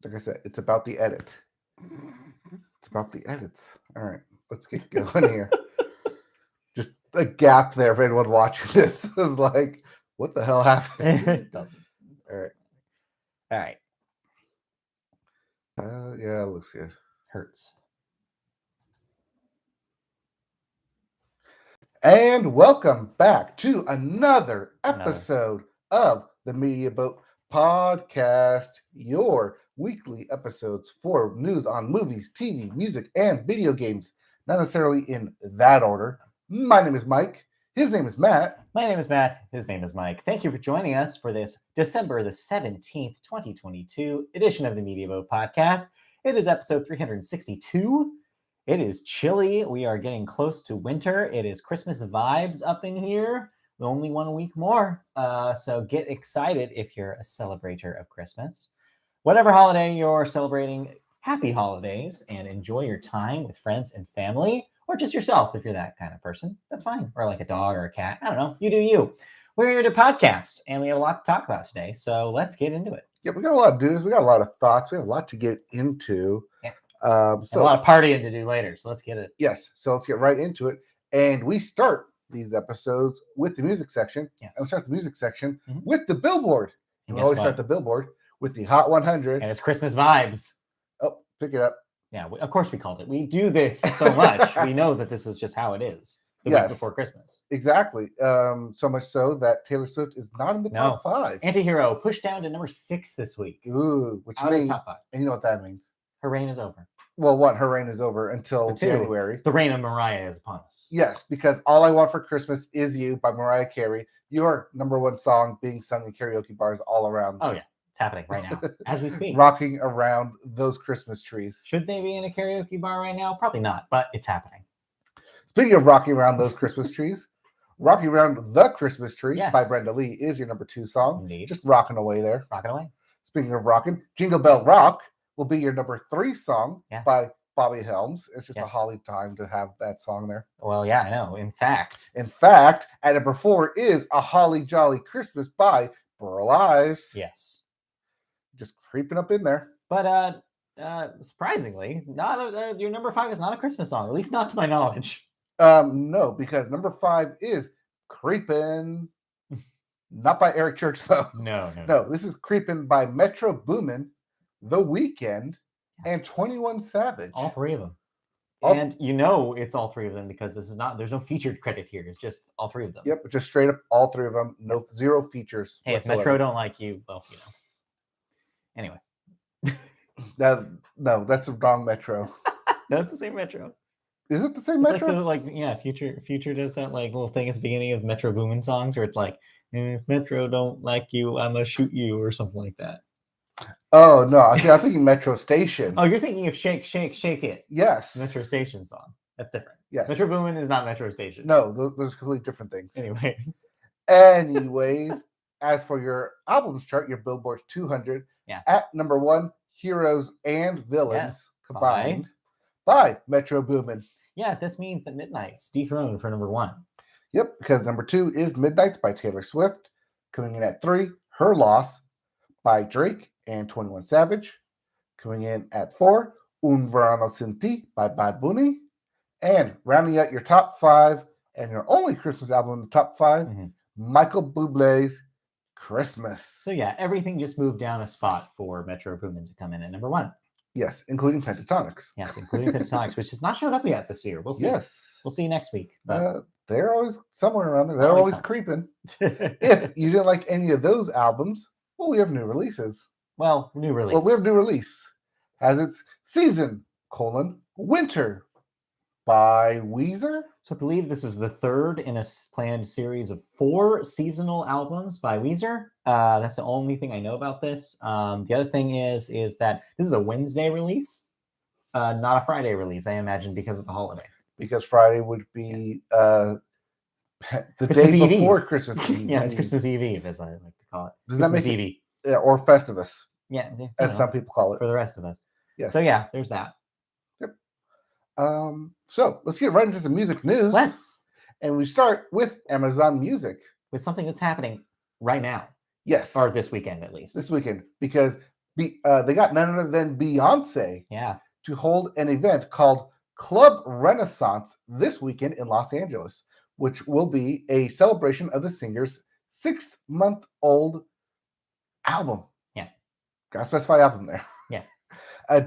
Like I said, it's about the edit. It's about the edits. All right, let's get going here. Just a gap there for anyone watching this is like, what the hell happened? It doesn't. All right. All right. Yeah, it looks good. Hurts. And welcome back to another episode of the Media Boat Podcast, your weekly episodes for news on movies, TV, music, and video games. Not necessarily in that order. My name is Mike. His name is Matt. My name is Matt. His name is Mike. Thank you for joining us for this December the 17th, 2022 edition of the Media Boat Podcast. It is episode 362. It is chilly. We are getting close to winter. It is Christmas vibes up in here. Only 1 week more. So get excited if you're a celebrator of Christmas. Whatever holiday you're celebrating, happy holidays and enjoy your time with friends and family, or just yourself if you're that kind of person. That's fine. Or like a dog or a cat. I don't know. You do you. We're here to podcast, and we have a lot to talk about today. So let's get into it. Yeah, we got a lot of news. We got a lot of thoughts. We have a lot to get into. Yeah. So a lot of partying to do later, so let's get it. Yes, so let's get right into it. And we start these episodes with the music section. Yes. And we start the music section with the Billboard. And we always start the Billboard with the Hot 100. And it's Christmas vibes. Oh, pick it up. Yeah, of course we called it. We do this so much. We know that this is just how it is. The week before Christmas. Exactly. So much so that Taylor Swift is not in the top 5. Antihero pushed down to number 6 this week. Ooh, which out means, of top 5. And you know what that means? Her reign is over. Well, one, her reign is over until January. The reign of Mariah is upon us. Yes, because All I Want for Christmas Is You by Mariah Carey, your number one song being sung in karaoke bars all around. Oh, yeah. It's happening right now as we speak. Rocking around those Christmas trees. Should they be in a karaoke bar right now? Probably not, but it's happening. Speaking of rocking around those Christmas trees, Rocking Around the Christmas Tree by Brenda Lee is your number 2 song. Indeed. Just rocking away there. Rocking away. Speaking of rocking, Jingle Bell Rock will be your number 3 song by Bobby Helms. It's just a holly time to have that song there. Well, yeah, I know. In fact, at number 4 is A Holly Jolly Christmas by Burl Ives. Yes. Just creeping up in there. But surprisingly, your number 5 is not a Christmas song, at least not to my knowledge. No, because number 5 is Creepin'. Not by Eric Church, though. No. This is Creepin' by Metro Boomin, The Weeknd, and 21 Savage. All 3 of them. And you know it's all 3 of them because there's no featured credit here. It's just all 3 of them. Yep, just straight up all 3 of them. Zero features. Hey, whatsoever. If Metro don't like you, well, you know. Anyway. No, that's the wrong Metro. No, it's the same Metro. Is it the same Metro? Future does that like little thing at the beginning of Metro Boomin songs where it's like, if Metro don't like you, I'm gonna shoot you or something like that. Oh no, I'm thinking Metro Station. Oh, you're thinking of Shake, Shake, Shake It. Yes. Metro Station song. That's different. Yes. Metro Boomin is not Metro Station. No, those are completely different things. Anyways, as for your albums chart, your Billboard 200, yeah. At number 1, Heroes and Villains combined by Metro Boomin. Yeah, this means that Midnight's dethroned for number 1. Yep, because number 2 is Midnight's by Taylor Swift. Coming in at 3, Her Loss by Drake and 21 Savage. Coming in at 4, Un Verano Sin Ti by Bad Bunny. And rounding out your top 5 and your only Christmas album in the top 5, Michael Bublé's Christmas. So yeah, everything just moved down a spot for Metro Boomin to come in at number 1. Yes, including Pentatonics. Yes, including Pentatonics, which has not showed up yet this year. We'll see. Yes. We'll see next week. They're always somewhere around there. They're always creeping. If you didn't like any of those albums, well, we have new releases. New release. Well, we have new release. As its Season, Winter by Weezer. So I believe this is the 3rd in a planned series of 4 seasonal albums by Weezer. That's the only thing I know about this. The other thing is that this is a Wednesday release, not a Friday release, I imagine, because of the holiday. Because Friday would be the Christmas day before Christmas Eve. Yeah, it's Christmas Eve, as I like to call it. Does Christmas that make Eve. Or Festivus. Yeah. As some people call it. For the rest of us. Yes. So yeah, there's that. Yep. So let's get right into some music news. Let's. And we start with Amazon Music. With something that's happening right now. Yes. Or this weekend, at least. This weekend. Because They got none other than Beyonce Yeah. to hold an event called Club Renaissance this weekend in Los Angeles, which will be a celebration of the singer's 6-month-old album. Yeah. Gotta specify album there. Yeah.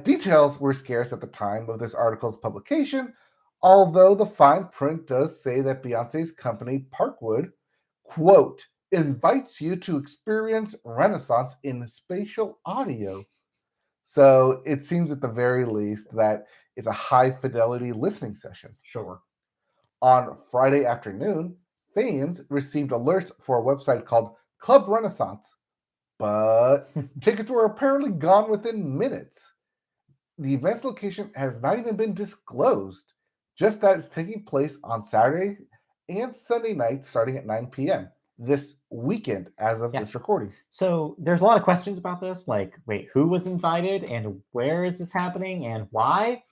Details were scarce at the time of this article's publication, although the fine print does say that Beyonce's company, Parkwood, quote, invites you to experience Renaissance in spatial audio. So it seems at the very least that it's a high fidelity listening session. Sure. On Friday afternoon, fans received alerts for a website called Club Renaissance, but tickets were apparently gone within minutes. The event's location has not even been disclosed, just that it's taking place on Saturday and Sunday nights starting at 9 p.m. this weekend as of this recording. So there's a lot of questions about this, like, wait, who was invited and where is this happening and why?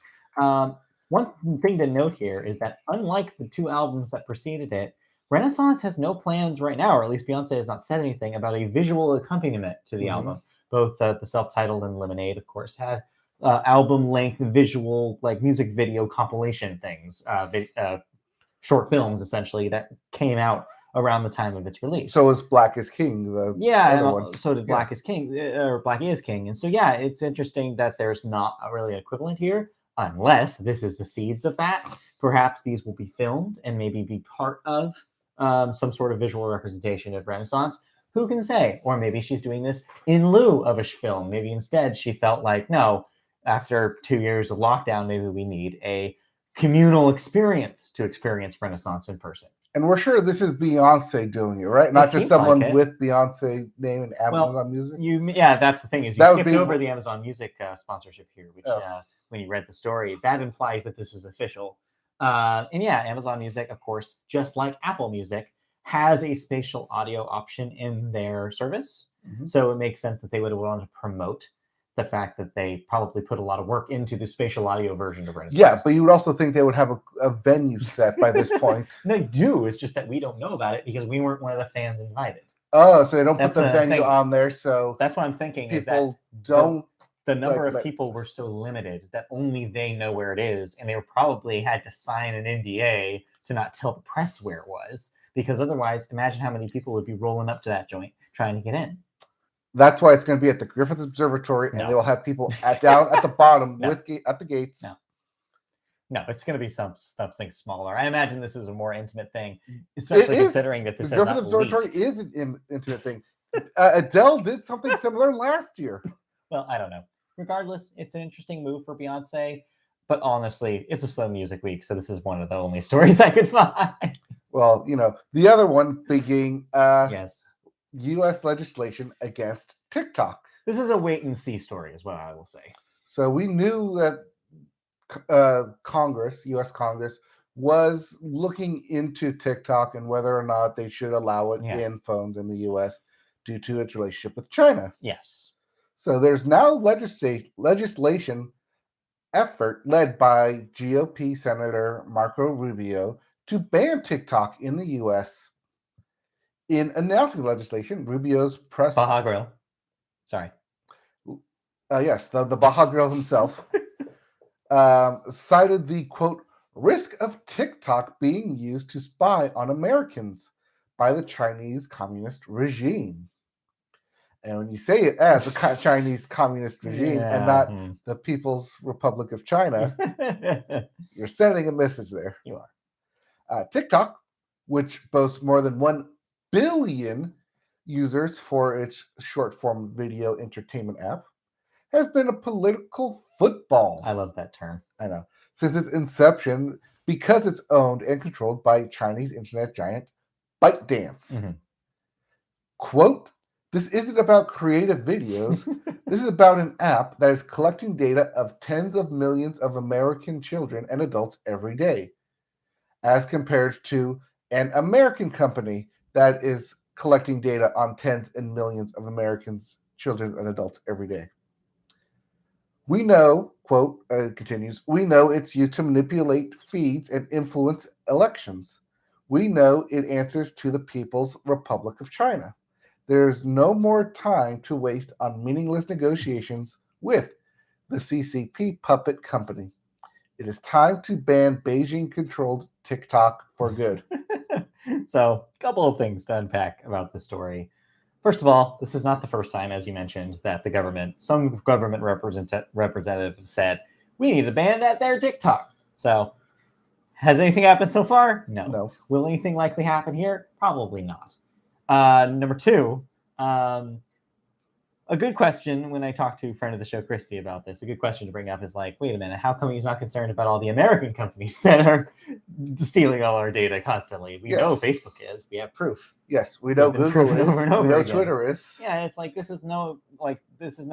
One thing to note here is that unlike the two albums that preceded it, Renaissance has no plans right now, or at least Beyonce has not said anything about a visual accompaniment to the album. Both the self-titled and Lemonade, of course, had album-length visual, like music video compilation things, short films essentially that came out around the time of its release. So is Black is King, the other one. So did Black is King, or Black is King. And so, yeah, it's interesting that there's not really an equivalent here, unless this is the seeds of that. Perhaps these will be filmed and maybe be part of some sort of visual representation of Renaissance. Who can say? Or maybe she's doing this in lieu of a film. Maybe instead she felt like, no, after 2 years of lockdown, maybe we need a communal experience to experience Renaissance in person. And we're sure this is Beyonce doing it, right? Not just someone like with Beyonce name and Amazon Music. That's the thing, is you skipped over the Amazon Music sponsorship here, which when you read the story, that implies that this is official. And yeah, Amazon Music, of course, just like Apple Music, has a spatial audio option in their service. So it makes sense that they would want to promote the fact that they probably put a lot of work into the spatial audio version of Renaissance. Yeah, but you would also think they would have a venue set by this point. They do. It's just that we don't know about it because we weren't one of the fans invited. Oh, so they don't put the venue on there. So that's what I'm thinking. People is that don't. The number of people were so limited that only they know where it is, and they probably had to sign an NDA to not tell the press where it was, because otherwise, imagine how many people would be rolling up to that joint trying to get in. That's why it's going to be at the Griffith Observatory, and they will have people down at the bottom at the gates. No, it's going to be something smaller. I imagine this is a more intimate thing, especially considering that this the Griffith Observatory is an intimate thing. Adele did something similar last year. Well, I don't know. Regardless, it's an interesting move for Beyonce, but honestly, it's a slow music week, so this is one of the only stories I could find. Well, the other one being yes. U.S. legislation against TikTok. This is a wait-and-see story, is what I will say. So we knew that U.S. Congress, was looking into TikTok and whether or not they should allow it in phones in the U.S. due to its relationship with China. Yes. So there's now legislation effort led by GOP Senator Marco Rubio to ban TikTok in the U.S. In announcing legislation, Rubio's press... Baja Grill. Sorry. Yes, the Baja Grill himself cited the, quote, risk of TikTok being used to spy on Americans by the Chinese communist regime. And when you say it as the Chinese communist regime and not the People's Republic of China, you're sending a message there. You are. TikTok, which boasts more than 1 billion users for its short-form video entertainment app, has been a political football. I love that term. I know. Since its inception, because it's owned and controlled by Chinese internet giant ByteDance. Quote, this isn't about creative videos. This is about an app that is collecting data of tens of millions of American children and adults every day, as compared to an American company that is collecting data on tens and millions of Americans, children, and adults every day. We know, quote, continues, we know it's used to manipulate feeds and influence elections. We know it answers to the People's Republic of China. There's no more time to waste on meaningless negotiations with the CCP puppet company. It is time to ban Beijing-controlled TikTok for good. So, a couple of things to unpack about the story. First of all, this is not the first time, as you mentioned, that some government representative said, we need to ban that there TikTok. So, has anything happened so far? No. Will anything likely happen here? Probably not. Number two, a good question when I talked to a friend of the show, Christy, about this, a good question to bring up is like, wait a minute, how come he's not concerned about all the American companies that are stealing all our data constantly? We know Facebook is. We have proof. Yes, we know Google is. We know Twitter is. Yeah, it's like this is no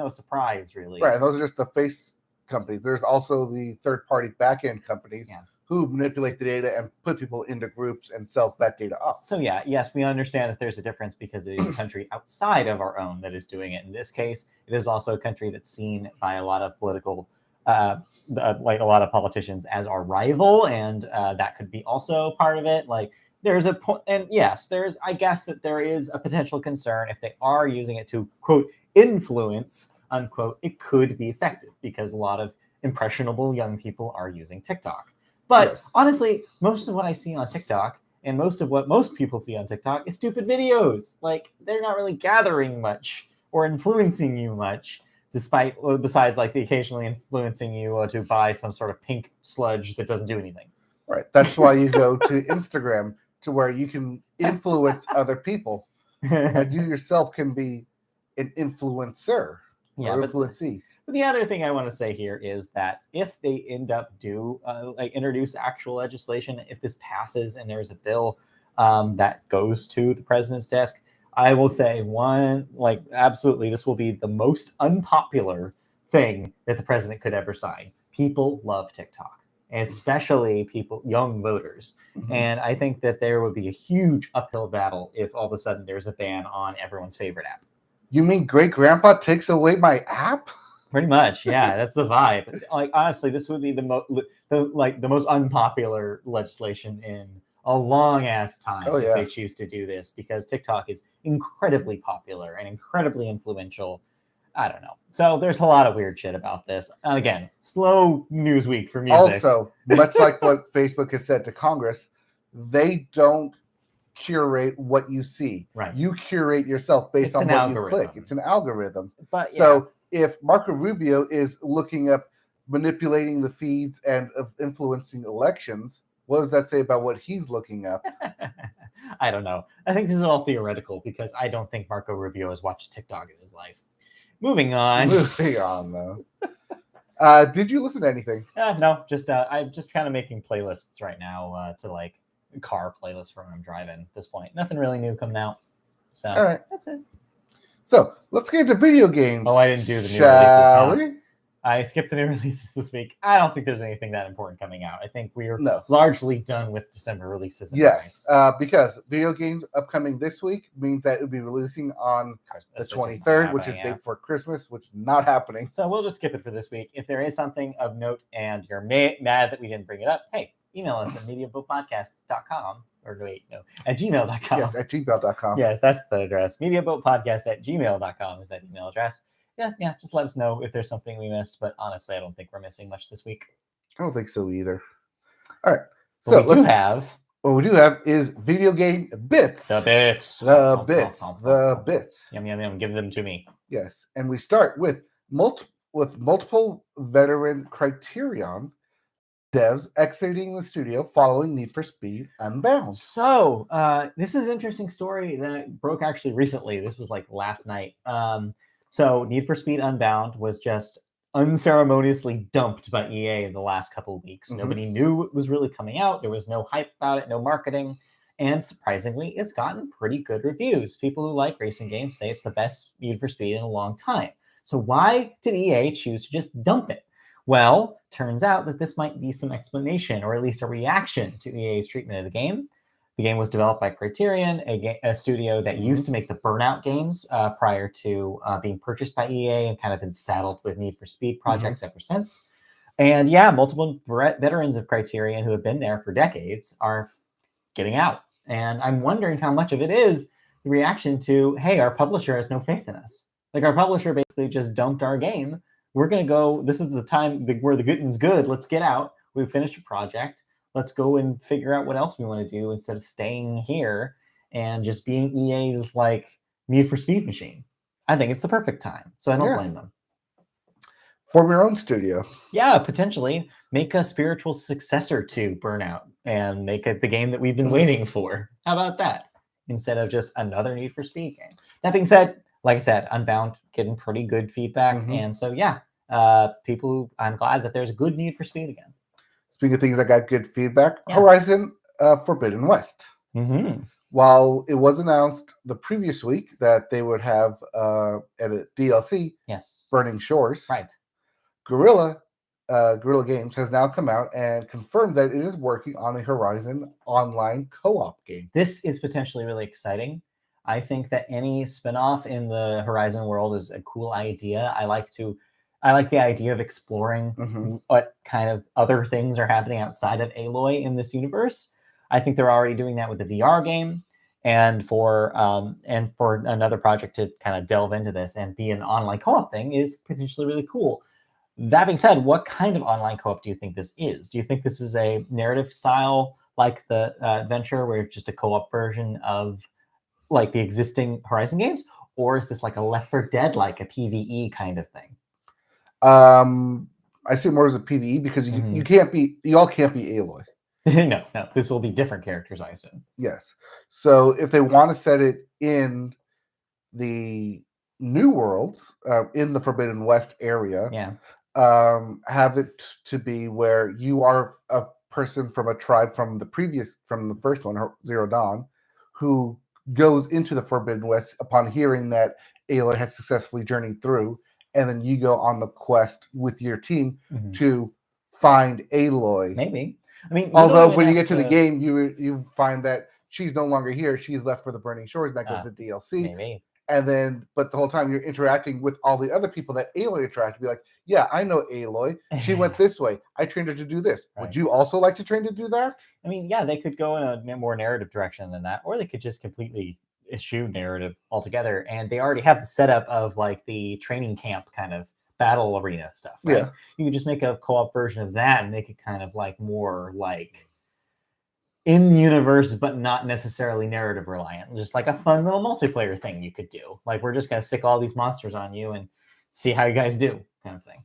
surprise, really. Right, those are just the face companies. There's also the third-party back-end companies. Yeah. Who manipulate the data and put people into groups and sells that data up. So yes, we understand that there's a difference because it is a country outside of our own that is doing it. In this case, it is also a country that's seen by a lot of political, like a lot of politicians as our rival, and that could be also part of it. Like there's a point, and yes, I guess that there is a potential concern if they are using it to quote influence unquote, it could be effective because a lot of impressionable young people are using TikTok. But honestly, most of what I see on TikTok and most of what most people see on TikTok is stupid videos. Like they're not really gathering much or influencing you much, besides like the occasionally influencing you to buy some sort of pink sludge that doesn't do anything. Right. That's why you go to Instagram to where you can influence other people. And you yourself can be an influencer or influencee. But the other thing I want to say here is that if they end up introduce actual legislation, if this passes and there's a bill that goes to the president's desk, I will say absolutely, this will be the most unpopular thing that the president could ever sign. People love TikTok, especially young voters. Mm-hmm. And I think that there would be a huge uphill battle if all of a sudden there's a ban on everyone's favorite app. You mean great grandpa takes away my app? Pretty much, yeah, that's the vibe. Like honestly, this would be the most unpopular legislation in a long ass time if they choose to do this, because TikTok is incredibly popular and incredibly influential. I don't know. So there's a lot of weird shit about this. And again, slow news week for music. Also, much like what Facebook has said to Congress, they don't curate what you see. Right. You curate yourself based on what you click. It's an algorithm. But so if Marco Rubio is looking up manipulating the feeds and influencing elections, what does that say about what he's looking up? I don't know. I think this is all theoretical because I don't think Marco Rubio has watched TikTok in his life. Moving on, though. Did you listen to anything? No, I'm just kind of making playlists right now to like car playlists for when I'm driving at this point. Nothing really new coming out. So all right, that's it. So let's get into video games. Oh, I didn't do the new releases. I skipped the new releases this week. I don't think there's anything that important coming out. I think we're largely done with December releases. Yes, because video games upcoming this week means that it will be releasing on the 23rd, which is the day before Christmas, which is not happening. So we'll just skip it for this week. If there is something of note and you're mad that we didn't bring it up, hey, email us at mediaboatpodcast.com. Or wait, no, at gmail.com. Yes, at gmail.com. Yes, that's the address. mediaboatpodcast@gmail.com is that email address. Yes, just let us know if there's something we missed. But honestly, I don't think we're missing much this week. I don't think so either. All right. So what we do have is video game bits. The bits. The bits. Yum, yum, yum. Give them to me. Yes. And we start with multiple veteran Criterion devs exiting the studio following Need for Speed Unbound. So this is an interesting story that broke actually recently. This was like last night. So Need for Speed Unbound was just unceremoniously dumped by EA in the last couple of weeks. Mm-hmm. Nobody knew it was really coming out. There was no hype about it, no marketing. And surprisingly, it's gotten pretty good reviews. People who like racing games say it's the best Need for Speed in a long time. So why did EA choose to just dump it? Well, turns out that this might be some explanation, or at least a reaction to EA's treatment of the game. The game was developed by Criterion, a studio that used to make the Burnout games prior to being purchased by EA and kind of been saddled with Need for Speed projects ever since. And multiple veterans of Criterion who have been there for decades are getting out. And I'm wondering how much of it is reaction to, hey, our publisher has no faith in us. Like our publisher basically just dumped our game. We're gonna go. This is the time where the good's good. Let's get out. We've finished a project. Let's go and figure out what else we want to do instead of staying here and just being EA's like Need for Speed machine. I think it's the perfect time. So I don't blame them. Form your own studio. Yeah, potentially make a spiritual successor to Burnout and make it the game that we've been waiting for. How about that? Instead of just another Need for Speed game. That being said, like I said, Unbound getting pretty good feedback. And so, yeah, I'm glad that there's a good Need for Speed again. Speaking of things that got good feedback, Horizon Forbidden West. While it was announced the previous week that they would have a DLC, Burning Shores, Guerilla Games has now come out and confirmed that it is working on a Horizon online co-op game. This is potentially really exciting. I think that any spinoff in the Horizon world is a cool idea. I like the idea of exploring what kind of other things are happening outside of Aloy in this universe. I think they're already doing that with the VR game, and for another project to kind of delve into this and be an online co-op thing is potentially really cool. That being said, what kind of online co-op do you think this is? Do you think this is a narrative style like the adventure, where it's just a co-op version of like the existing Horizon games, or is this like a Left 4 Dead, like a PvE kind of thing? I see it more as a PvE because you all can't be Aloy. No, this will be different characters, I assume. Yes. So if they want to set it in the New Worlds, in the Forbidden West area, have it to be where you are a person from a tribe from the first one, Zero Dawn, who goes into the Forbidden West upon hearing that Aloy has successfully journeyed through, and then you go on the quest with your team to find Aloy. Maybe. I mean, although when you get to the game, you find that she's no longer here. She's left for the Burning Shores, and that goes to DLC. Maybe. And then, but the whole time you're interacting with all the other people that Aloy attracted, be like, yeah, I know Aloy. She went this way. I trained her to do this. Right. Would you also like to train to do that? I mean, yeah, they could go in a more narrative direction than that, or they could just completely eschew narrative altogether. And they already have the setup of like the training camp kind of battle arena stuff, right? Yeah. You could just make a co-op version of that and make it kind of like more like in universe, but not necessarily narrative reliant. Just like a fun little multiplayer thing you could do. Like, we're just gonna stick all these monsters on you and see how you guys do, kind of thing.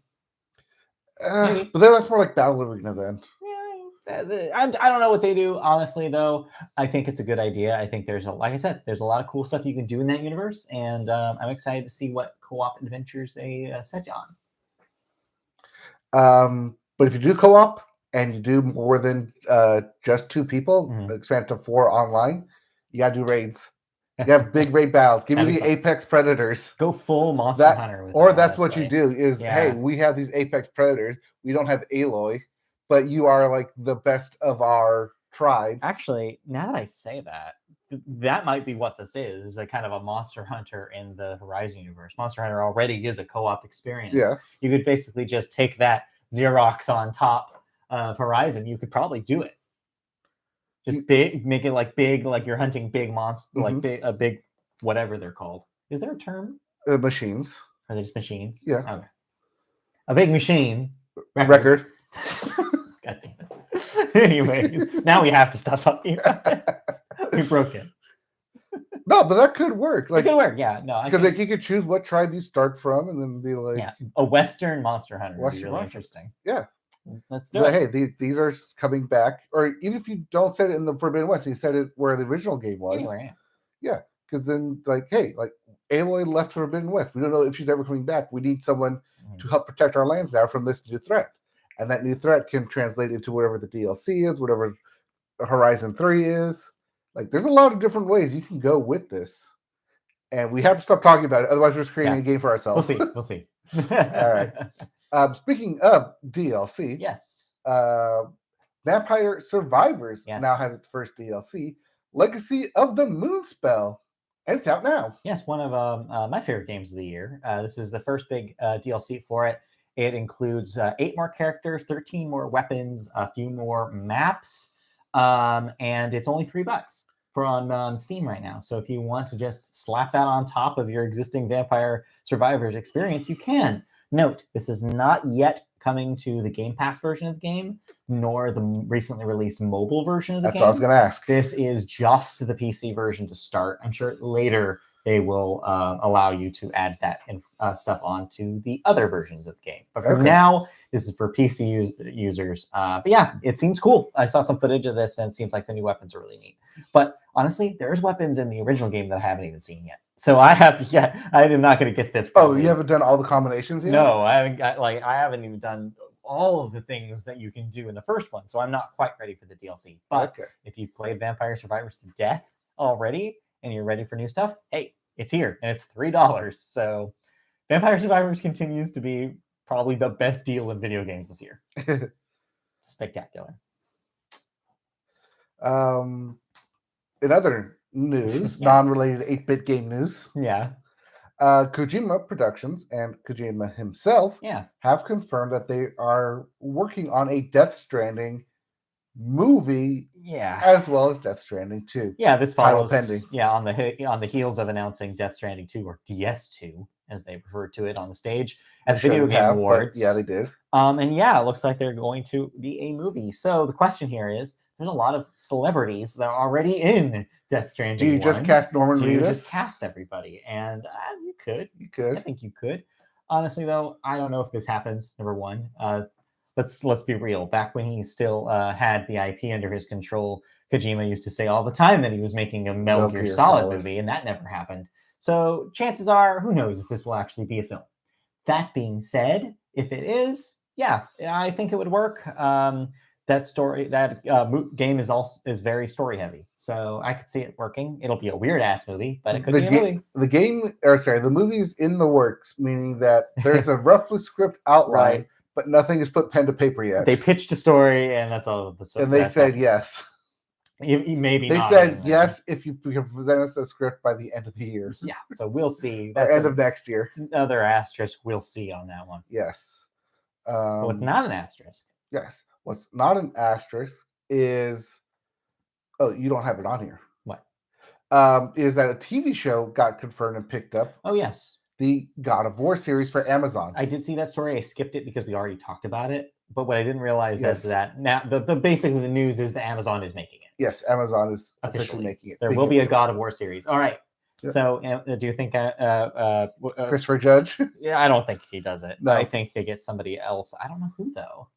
But then that's more like battle arena then. Yeah, I don't know what they do, honestly, though. I think it's a good idea. I think like I said, there's a lot of cool stuff you can do in that universe, and I'm excited to see what co-op adventures they set you on. But if you do co-op and you do more than just 2 people, expand to 4 online, you gotta do raids. You have big raid battles. Give me the Apex Predators. Go full Monster Hunter with or that's what you do is, hey, we have these Apex Predators. We don't have Aloy, but you are like the best of our tribe. Actually, now that I say that, that might be what this is a kind of a Monster Hunter in the Horizon universe. Monster Hunter already is a co-op experience. Yeah. You could basically just take that Xerox on top of Horizon. You could probably do it. Just make it like big, like you're hunting big monsters, like a big, whatever they're called. Is there a term? Machines. Are they just machines? Yeah. Okay. A big machine. Record. God damn it. Anyway, now we have to stop talking about this. We broke it. No, but that could work. Like, it could work, yeah. No, because like you could choose what tribe you start from, and then be like, a Western Monster Hunter would be really interesting. Yeah. Let's do it. Hey, these are coming back, or even if you don't set it in the Forbidden West, you set it where the original game was. Anywhere, yeah. Because then, like, hey, like Aloy left Forbidden West. We don't know if she's ever coming back. We need someone to help protect our lands now from this new threat, and that new threat can translate into whatever the DLC is, whatever Horizon 3 is. Like, there's a lot of different ways you can go with this, and we have to stop talking about it. Otherwise, we're just creating a game for ourselves. We'll see. All right. Speaking of DLC, yes, Vampire Survivors now has its first DLC, Legacy of the Moonspell, and it's out now. Yes, one of my favorite games of the year. This is the first big DLC for it. It includes 8 more characters, 13 more weapons, a few more maps, and it's only $3 on Steam right now. So if you want to just slap that on top of your existing Vampire Survivors experience, you can. Note, this is not yet coming to the Game Pass version of the game, nor the recently released mobile version of the That's game. what I was going to ask. This is just the PC version to start. I'm sure later they will allow you to add that stuff onto the other versions of the game. But for now, this is for PC users. But yeah, it seems cool. I saw some footage of this, and it seems like the new weapons are really neat. But honestly, there's weapons in the original game that I haven't even seen yet. So I am not going to get this. Probably. Oh, you haven't done all the combinations yet? No, I haven't even done all of the things that you can do in the first one. So I'm not quite ready for the DLC. But if you've played Vampire Survivors to death already and you're ready for new stuff, hey, it's here and it's $3. So Vampire Survivors continues to be probably the best deal in video games this year. Spectacular. In other news, non-related 8-bit game news. Yeah. Kojima Productions and Kojima himself have confirmed that they are working on a Death Stranding movie, as well as Death Stranding 2. Yeah, this follows pending. On the heels of announcing Death Stranding 2, or DS2, as they refer to it on the stage at the Video Game Awards. Yeah, they did. And it looks like they're going to be a movie. So the question here is, there's a lot of celebrities that are already in Death Stranding. Do you just cast Norman Reedus? Do you just cast everybody? And you could. You could. I think you could. Honestly, though, I don't know if this happens. Number one, let's be real. Back when he still had the IP under his control, Kojima used to say all the time that he was making a Metal Gear Solid movie, and that never happened. So chances are, who knows if this will actually be a film. That being said, if it is, I think it would work. That game is very story heavy, so I could see it working. It'll be a weird ass movie, but it could be a movie. The movie's in the works, meaning that there's a roughly script outline, but nothing is put pen to paper yet. They pitched a story, and that's all of the story. And they said yes. Maybe they not said anymore. yes if you can present us a script by the end of the year. Yeah, so we'll see. That's end of next year. It's another asterisk. We'll see on that one. Yes. But what's not an asterisk? Yes. What's not an asterisk is, you don't have it on here. What? Is that a TV show got confirmed and picked up? Oh, yes. The God of War series for Amazon. I did see that story. I skipped it because we already talked about it. But what I didn't realize is that now basically the news is that Amazon is making it. Yes, Amazon is officially making it. There will be a God of War series. All right. Yep. So do you think Christopher Judge? Yeah, I don't think he does it. No. I think they get somebody else. I don't know who, though.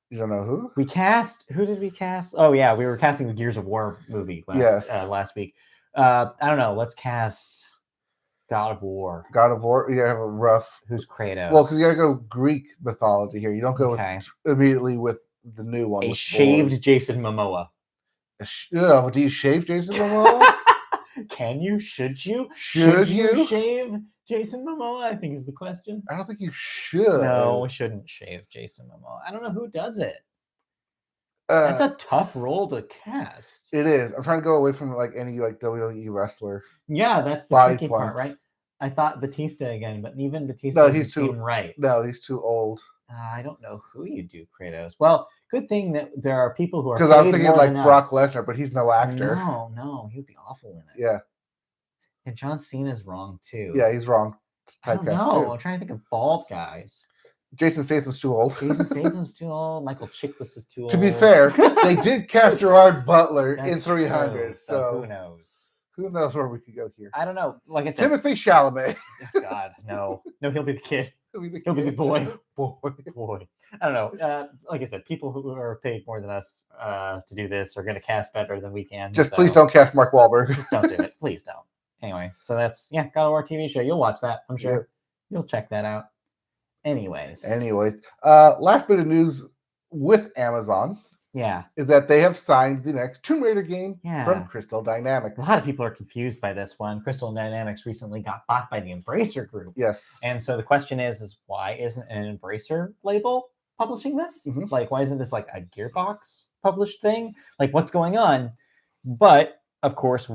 You don't know who? Who did we cast? Oh, yeah, we were casting the Gears of War movie last week. I don't know. Let's cast God of War. God of War. You have a rough. Who's Kratos? Well, because you gotta go Greek mythology here. You don't go immediately with the new one. A shaved Jason Momoa. Do you shave Jason Momoa? Can you? Should you? Should you shave Jason Momoa? I think is the question. I don't think you should. No, we shouldn't shave Jason Momoa. I don't know who does it. That's a tough role to cast. It is. I'm trying to go away from any WWE wrestler. Yeah, that's the tricky part, right? I thought Batista again, but even Batista doesn't seem right. No, he's too old. I don't know who you do, Kratos. Well, good thing that there are people who are because I was thinking like Brock Lesnar, but he's no actor. No, he'd be awful in it. Yeah, and John Cena's wrong too. Yeah, he's wrong. I don't know. I'm trying to think of bald guys. Jason Statham's too old. Jason Statham's too old. Michael Chiklis is too old. To be fair, they did cast Gerard Butler in 300. So who knows? Who knows where we could go here? I don't know. Like I said, Timothy Chalamet. God, no, he'll be the kid. He'll be the boy. Boy. I don't know. Like I said, people who are paid more than us to do this are going to cast better than we can. Just please don't cast Mark Wahlberg. Just don't do it. Please don't. Anyway, so that's God of War TV show. You'll watch that, I'm sure. You'll check that out. Anyways, last bit of news with Amazon. Yeah, is that they have signed the next Tomb Raider game from Crystal Dynamics. A lot of people are confused by this one. Crystal Dynamics recently got bought by the Embracer Group. Yes. And so the question is why isn't an Embracer label publishing this? Mm-hmm. Like, why isn't this like a Gearbox published thing? Like, what's going on? But of course,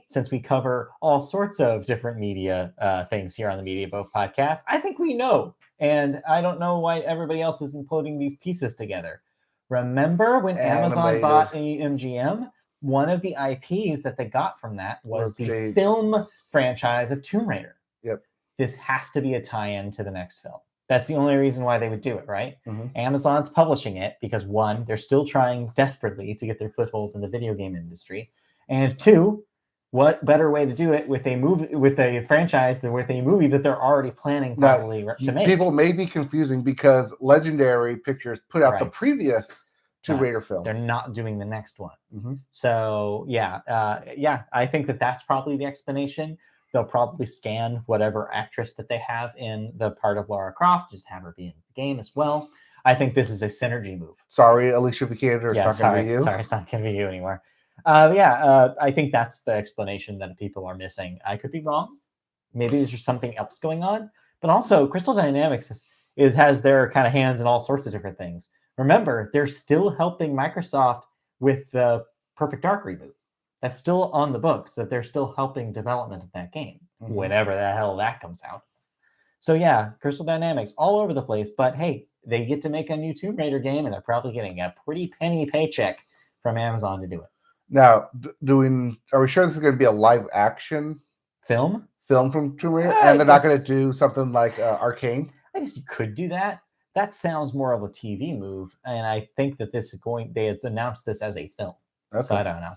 since we cover all sorts of different media things here on the Media Boat podcast, I think we know. And I don't know why everybody else isn't putting these pieces together. Remember when Amazon bought MGM? one of the IPs that they got from that was the Jade. film franchise of Tomb Raider. Yep. This has to be a tie-in to the next film. That's the only reason why they would do it, right? Mhm. Amazon's publishing it because one, they're still trying desperately to get their foothold in the video game industry, and two, what better way to do it with a movie, with a franchise, than with a movie that they're already planning probably to make? People may be confusing because Legendary Pictures put out the Right. previous Tomb Raider film. They're not doing the next one. Mm-hmm. So yeah, I think that's probably the explanation. They'll probably scan whatever actress that they have in the part of Lara Croft, just have her be in the game as well. I think this is a synergy move. Sorry, Alicia Vikander, it's not going to be you. Sorry, it's not going to be you anymore. I think that's the explanation that people are missing. I could be wrong. Maybe there's just something else going on. But also, Crystal Dynamics has their kind of hands in all sorts of different things. Remember, they're still helping Microsoft with the Perfect Dark reboot. That's still on the books, that they're still helping development of that game, whenever the hell that comes out. So yeah, Crystal Dynamics all over the place. But hey, they get to make a new Tomb Raider game, and they're probably getting a pretty penny paycheck from Amazon to do it. Now, are we sure this is going to be a live action film from Tomb Raider, and they're not going to do something like Arcane? I guess you could do that. That sounds more of a TV move, and I think that they had announced this as a film. Okay. So I don't know.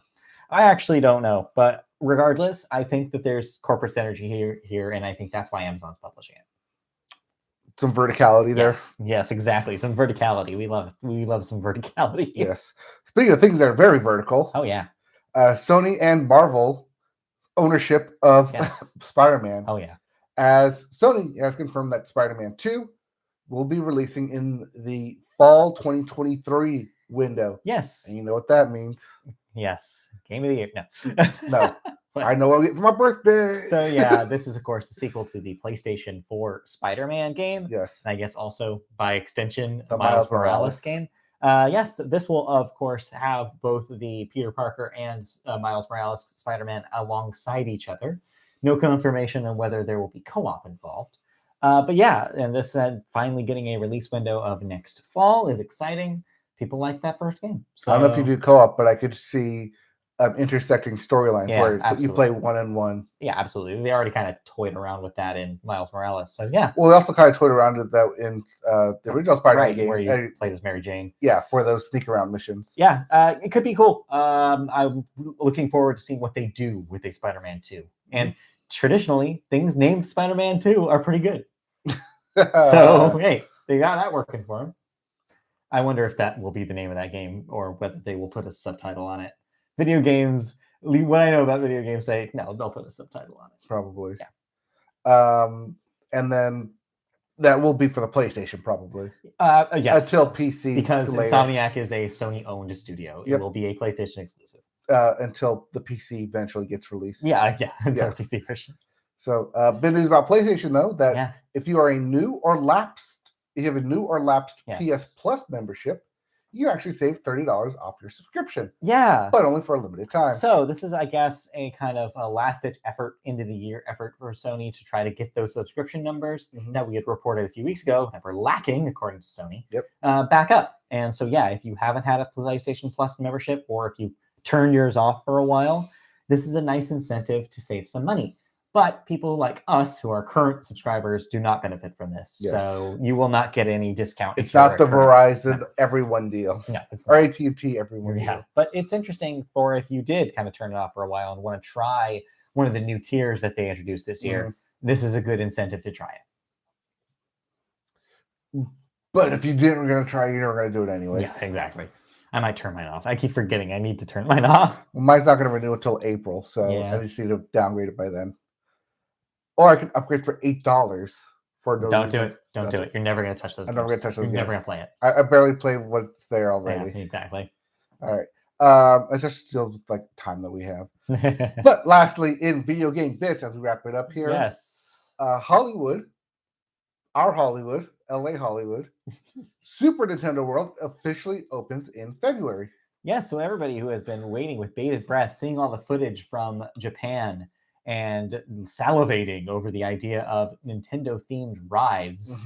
I actually don't know, but regardless, I think that there's corporate synergy here, and I think that's why Amazon's publishing it. Some verticality there. Yes, exactly. Some verticality. We love some verticality. Yes. Speaking of things that are very vertical. Oh yeah. Sony and Marvel ownership of Spider-Man. Oh yeah. As Sony has confirmed that Spider-Man 2 will be releasing in the fall 2023 window. Yes. And you know what that means. Yes. Game of the year. No. No. I know I'll get for my birthday. So yeah, this is of course the sequel to the PlayStation 4 Spider-Man game. Yes. And I guess also by extension the Miles Morales game. Yes, this will of course have both the Peter Parker and Miles Morales Spider-Man alongside each other. No confirmation on whether there will be co-op involved. But yeah, and this finally getting a release window of next fall is exciting. People like that first game. So, I don't know if you do co-op, but I could see intersecting storylines where you play 1-on-1. Yeah, absolutely. They already kind of toyed around with that in Miles Morales. So yeah. Well, they also kind of toyed around with that in the original Spider-Man game. Where you played as Mary Jane. Yeah, for those sneak around missions. Yeah, it could be cool. I'm looking forward to seeing what they do with a Spider-Man 2. And traditionally, things named Spider-Man 2 are pretty good. So, hey, they got that working for them. I wonder if that will be the name of that game or whether they will put a subtitle on it. Video games, what I know about video games say, no, they'll put a subtitle on it. Probably. Yeah. And then that will be for the PlayStation, probably. Yes. Until PC. Because Insomniac is a Sony-owned studio. It will be a PlayStation exclusive. Until the PC eventually gets released. Yeah, until the PC version. So, good news about PlayStation, though, that if you are a new or lapsed, if you have a new or lapsed PS Plus membership, you actually save $30 off your subscription. Yeah. But only for a limited time. So this is, I guess, a kind of a last-ditch effort, into the year effort for Sony to try to get those subscription numbers that we had reported a few weeks ago that were lacking, according to Sony, back up. And so, yeah, if you haven't had a PlayStation Plus membership, or if you turned yours off for a while, this is a nice incentive to save some money. But people like us who are current subscribers do not benefit from this. Yes. So you will not get any discount. It's not the Verizon everyone deal. No, it's not. Or AT&T everyone deal. But it's interesting for if you did kind of turn it off for a while and want to try one of the new tiers that they introduced this year, this is a good incentive to try it. But if you didn't going to try it, you're going to do it anyway. Yeah, exactly. I might turn mine off. I keep forgetting I need to turn mine off. Well, mine's not going to renew until April, so I just need to downgrade it by then. Or I can upgrade for $8 for no Don't do it. Don't do it. You're never going to touch those. I'm never going to touch those. You're never going to play it. I barely play what's there already. Yeah, exactly. All right. It's just still like time that we have. But lastly, in video game bits, as we wrap it up here. Yes. Hollywood, our Hollywood, LA Hollywood, Super Nintendo World officially opens in February. Yes. So everybody who has been waiting with bated breath, seeing all the footage from Japan, and salivating over the idea of Nintendo-themed rides.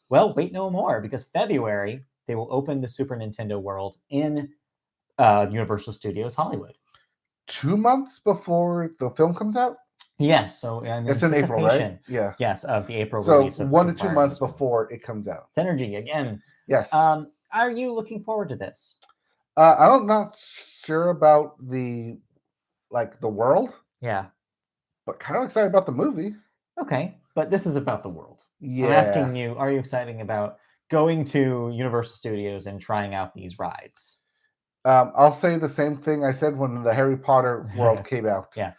Well, wait no more, because February, they will open the Super Nintendo World in Universal Studios Hollywood. 2 months before the film comes out. Yes, so I'm in It's in April, right? anticipation. Yeah. Yes, of the April So release of 1 to Super 2 Mario months Bros. Movie. before it comes out. Synergy again. Yes. Are you looking forward to this? I'm not sure about the world, Yeah. but kind of excited about the movie. Okay, but this is about the world. Yeah. I'm asking you, are you excited about going to Universal Studios and trying out these rides? I'll say the same thing I said when the Harry Potter world came out. Yeah.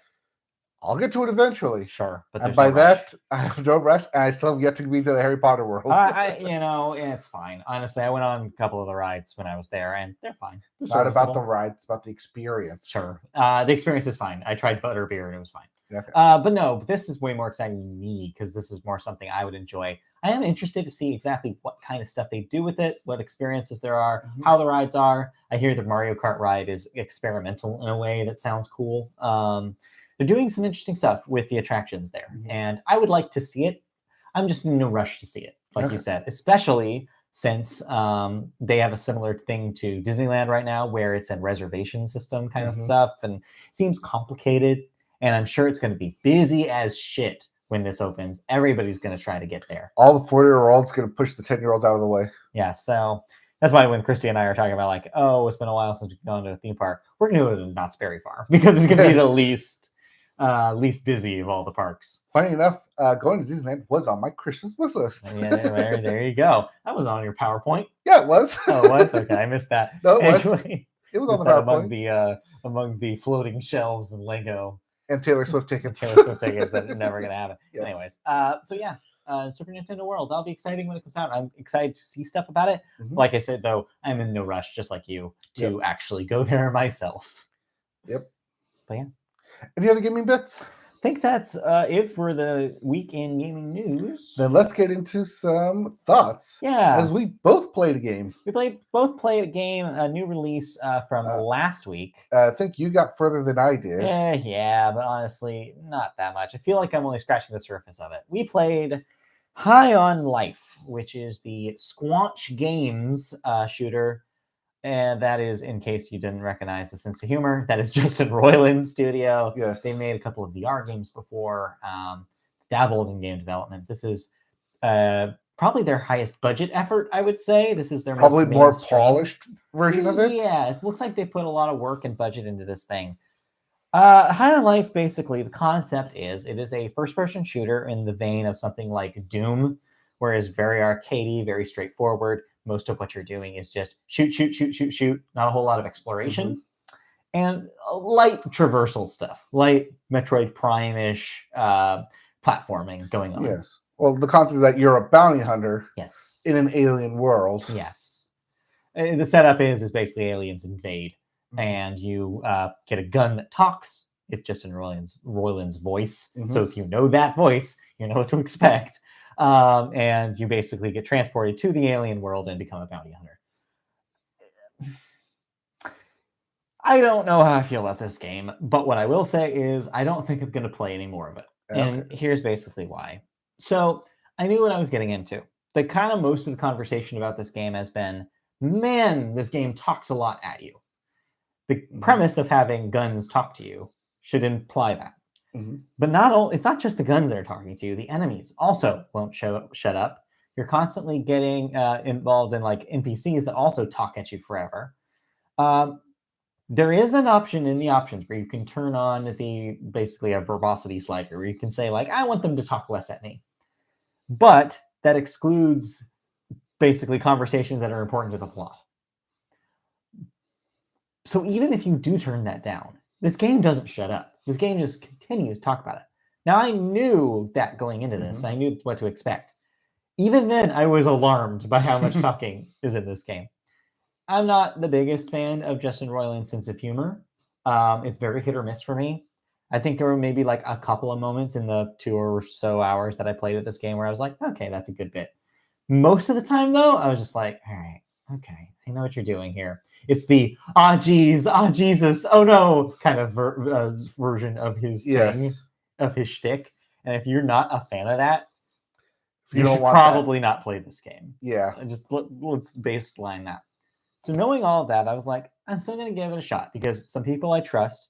I'll get to it eventually. Sure, but And by that, I have no rush, and I still have yet to be to the Harry Potter world. It's fine. Honestly, I went on a couple of the rides when I was there, and they're fine. It's not about the ride; it's about the experience. Sure, the experience is fine. I tried butterbeer, and it was fine. Okay. But no, this is way more exciting to me because this is more something I would enjoy. I am interested to see exactly what kind of stuff they do with it, what experiences there are, how the rides are. I hear the Mario Kart ride is experimental in a way that sounds cool. They're doing some interesting stuff with the attractions there, and I would like to see it. I'm just in no rush to see it, like you said, especially since they have a similar thing to Disneyland right now, where it's a reservation system kind of stuff, and it seems complicated. And I'm sure it's going to be busy as shit when this opens. Everybody's going to try to get there. All the 40-year-olds going to push the 10-year-olds out of the way. Yeah, so that's why when Christy and I are talking about like, oh, it's been a while since we've gone to a theme park, we're going to do it in Knott's Berry Farm because it's going to be the least busy of all the parks. Funny enough, going to Disneyland was on my Christmas wish list. Yeah, there you go. That was on your PowerPoint. Yeah, it was. Oh, it was? Okay, I missed that. No, it was. Anyway, It was on the PowerPoint. Among the floating shelves and Lego. And Taylor Swift tickets. Taylor Swift tickets that are never going to happen. Yes. Anyways, so yeah, Super Nintendo World. That'll be exciting when it comes out. I'm excited to see stuff about it. Like I said, though, I'm in no rush, just like you, to actually go there myself. Yep. But yeah. Any other gaming bits? I think that's it for the week in gaming news. Then let's get into some thoughts. Yeah. As we both played a game. We both played a game, a new release from last week. I think you got further than I did. Yeah, but honestly, not that much. I feel like I'm only scratching the surface of it. We played High on Life, which is the Squanch Games shooter. And that is, in case you didn't recognize the sense of humor, that is Justin Roiland's studio. Yes. They made a couple of VR games before, dabbled in game development. This is probably their highest budget effort, I would say. This is their probably most more polished version of it. Yeah, it looks like they put a lot of work and budget into this thing. High on Life, basically, the concept is it is a first-person shooter in the vein of something like Doom, where it's very arcadey, very straightforward. Most of what you're doing is just shoot. Not a whole lot of exploration. And light traversal stuff, light Metroid Prime-ish platforming going on. Yes. Well, the concept is that you're a bounty hunter. Yes. In an alien world. Yes. The setup is basically aliens invade, and you get a gun that talks. It's Justin Roiland's voice. So if you know that voice, you know what to expect. And you basically get transported to the alien world and become a bounty hunter. I don't know how I feel about this game, but what I will say is I don't think I'm going to play any more of it. Okay. And here's basically why. So I knew what I was getting into. The kind of most of the conversation about this game has been, man, this game talks a lot at you. The premise of having guns talk to you should imply that. But it's not just the guns that are talking to you. The enemies also won't shut up. You're constantly getting involved in like NPCs that also talk at you forever. There is an option in the options where you can turn on basically a verbosity slider where you can say like, I want them to talk less at me. But that excludes basically conversations that are important to the plot. So even if you do turn that down, this game doesn't shut up. This game just continues to talk about it. Now, I knew that going into this. I knew what to expect. Even then, I was alarmed by how much talking is in this game. I'm not the biggest fan of Justin Roiland's sense of humor. It's very hit or miss for me. I think there were maybe like a couple of moments in the 2 or so hours that I played at this game where I was like, okay, that's a good bit. Most of the time, though, I was just like, all right, okay, I know what you're doing here. It's the, Jesus, oh no, kind of version of his thing, of his shtick. And if you're not a fan of that, you should probably not play this game. Yeah. Just let's baseline that. So knowing all of that, I was like, I'm still going to give it a shot because some people I trust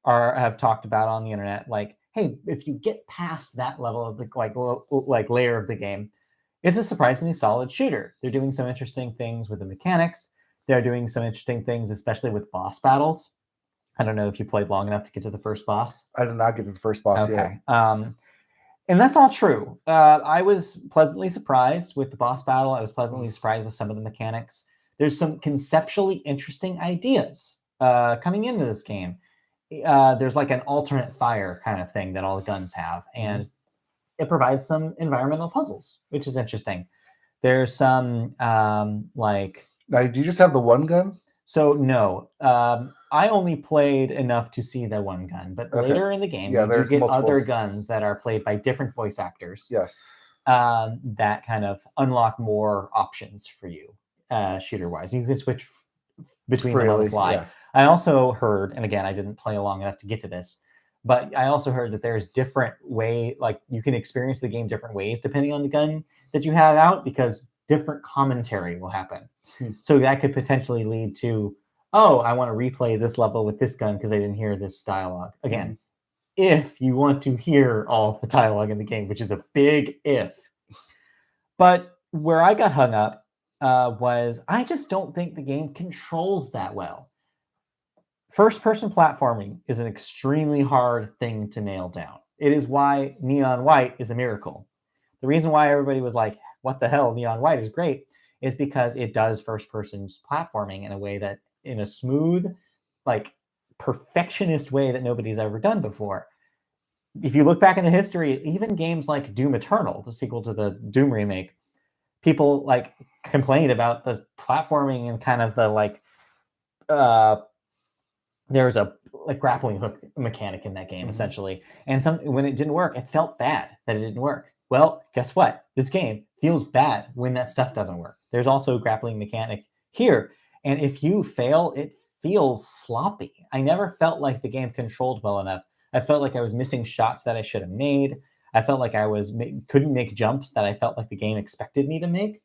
have talked about on the internet, like, hey, if you get past that level of the like layer of the game, it's a surprisingly solid shooter. They're doing some interesting things with the mechanics. They're doing some interesting things, especially with boss battles. I don't know if you played long enough to get to the first boss. I did not get to the first boss yet. Okay. And that's all true. I was pleasantly surprised with the boss battle. I was pleasantly surprised with some of the mechanics. There's some conceptually interesting ideas coming into this game. There's like an alternate fire kind of thing that all the guns have, and it provides some environmental puzzles, which is interesting. There's some like... Now, do you just have the one gun? So no, I only played enough to see the one gun, but later in the game, you do get other guns that are played by different voice actors. Yes. That kind of unlock more options for you, shooter-wise. You can switch between them on the fly. Yeah. I also heard, and again, I didn't play long enough to get to this, but I also heard that there's different like you can experience the game different ways depending on the gun that you have out, because different commentary will happen. So that could potentially lead to, oh, I want to replay this level with this gun because I didn't hear this dialogue. Again, if you want to hear all the dialogue in the game, which is a big if. But where I got hung up was I just don't think the game controls that well. First-person platforming is an extremely hard thing to nail down. It is why Neon White is a miracle. The reason why everybody was like, what the hell, Neon White is great, is because it does first-person platforming in a way that, in a smooth, like, perfectionist way that nobody's ever done before. If you look back in the history, even games like Doom Eternal, the sequel to the Doom remake, people, like, complained about the platforming and kind of the, like, there's a like grappling hook mechanic in that game, essentially. And when it didn't work, it felt bad that it didn't work. Well, guess what? This game feels bad when that stuff doesn't work. There's also a grappling mechanic here. And if you fail, it feels sloppy. I never felt like the game controlled well enough. I felt like I was missing shots that I should have made. I felt like I couldn't make jumps that I felt like the game expected me to make.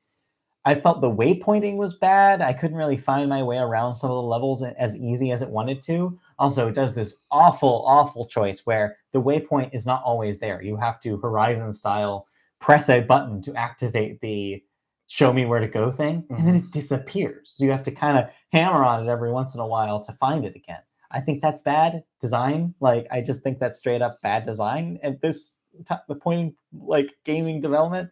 I felt the waypointing was bad. I couldn't really find my way around some of the levels as easy as it wanted to. Also, it does this awful, awful choice where the waypoint is not always there. You have to Horizon style press a button to activate the show me where to go thing, and then it disappears. So you have to kind of hammer on it every once in a while to find it again. I think that's bad design. Like, I just think that's straight up bad design at this point in like gaming development.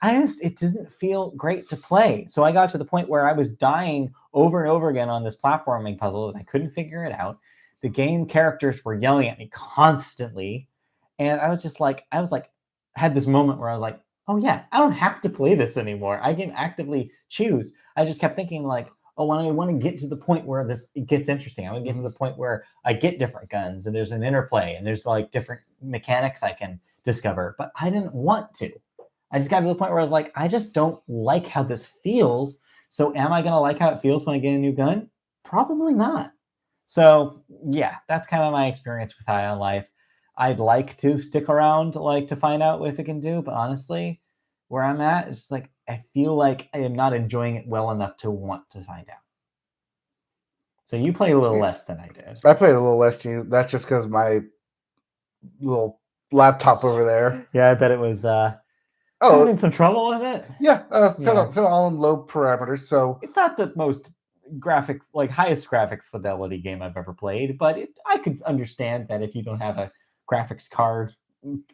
It didn't feel great to play. So I got to the point where I was dying over and over again on this platforming puzzle and I couldn't figure it out. The game characters were yelling at me constantly. And I was had this moment where I was like, oh yeah, I don't have to play this anymore. I can actively choose. I just kept thinking like, oh, when I want to get to the point where it gets interesting, I want to get to the point where I get different guns and there's an interplay and there's like different mechanics I can discover, but I didn't want to. I just got to the point where I was like, I just don't like how this feels. So am I going to like how it feels when I get a new gun? Probably not. So yeah, that's kind of my experience with High on Life. I'd like to stick around to find out if it can do, but honestly, where I'm at, it's just like, I feel like I am not enjoying it well enough to want to find out. So you played a little less than I did. I played a little less than you. That's just because my little laptop over there. Yeah, I bet it was... I'm in some trouble with it. Yeah, set all in low parameters. So it's not the most highest graphic fidelity game I've ever played, but I could understand that if you don't have a graphics card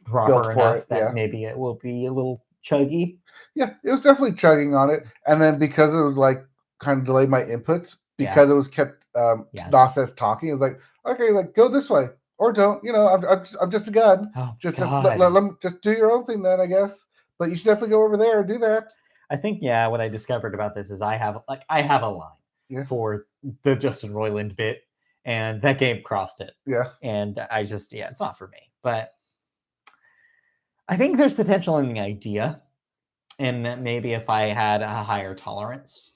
proper enough, that maybe it will be a little chuggy. Yeah, it was definitely chugging on it, and then because it was like kind of delayed my inputs because it was kept Nas talking. It was like, okay, like go this way or don't. You know, I'm just a gun. Oh, just let them just do your own thing then, I guess. But you should definitely go over there and do that. I think, what I discovered about this is I have a line for the Justin Roiland bit, and that game crossed it. Yeah. And I just, it's not for me. But I think there's potential in the idea, and that maybe if I had a higher tolerance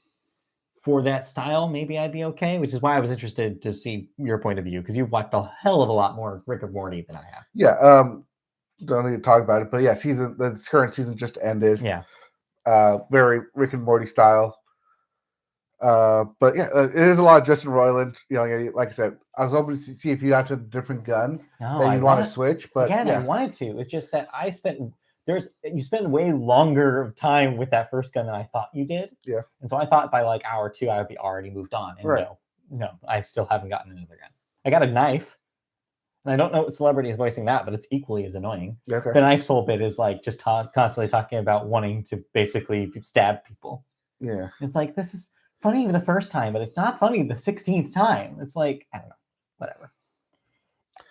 for that style, maybe I'd be okay, which is why I was interested to see your point of view, because you've watched a hell of a lot more Rick and Morty than I have. Yeah. Don't need to talk about it, but yeah, the current season just ended. Yeah. Very Rick and Morty style. But yeah, it is a lot of Justin Roiland. You know, like I said, I was hoping to see if you got a different gun No, that I you'd want want to switch. But again. yeah, I wanted to. It's just that you spend way longer time with that first gun than I thought you did. Yeah. And so I thought by like hour 2 I would be already moved on. And Right. no, I still haven't gotten another gun. I got a knife. And I don't know what celebrity is voicing that, but it's equally as annoying. Okay. The knife's whole bit is like just constantly talking about wanting to basically stab people. Yeah. It's like, this is funny the first time, but it's not funny the 16th time. It's like, I don't know, whatever.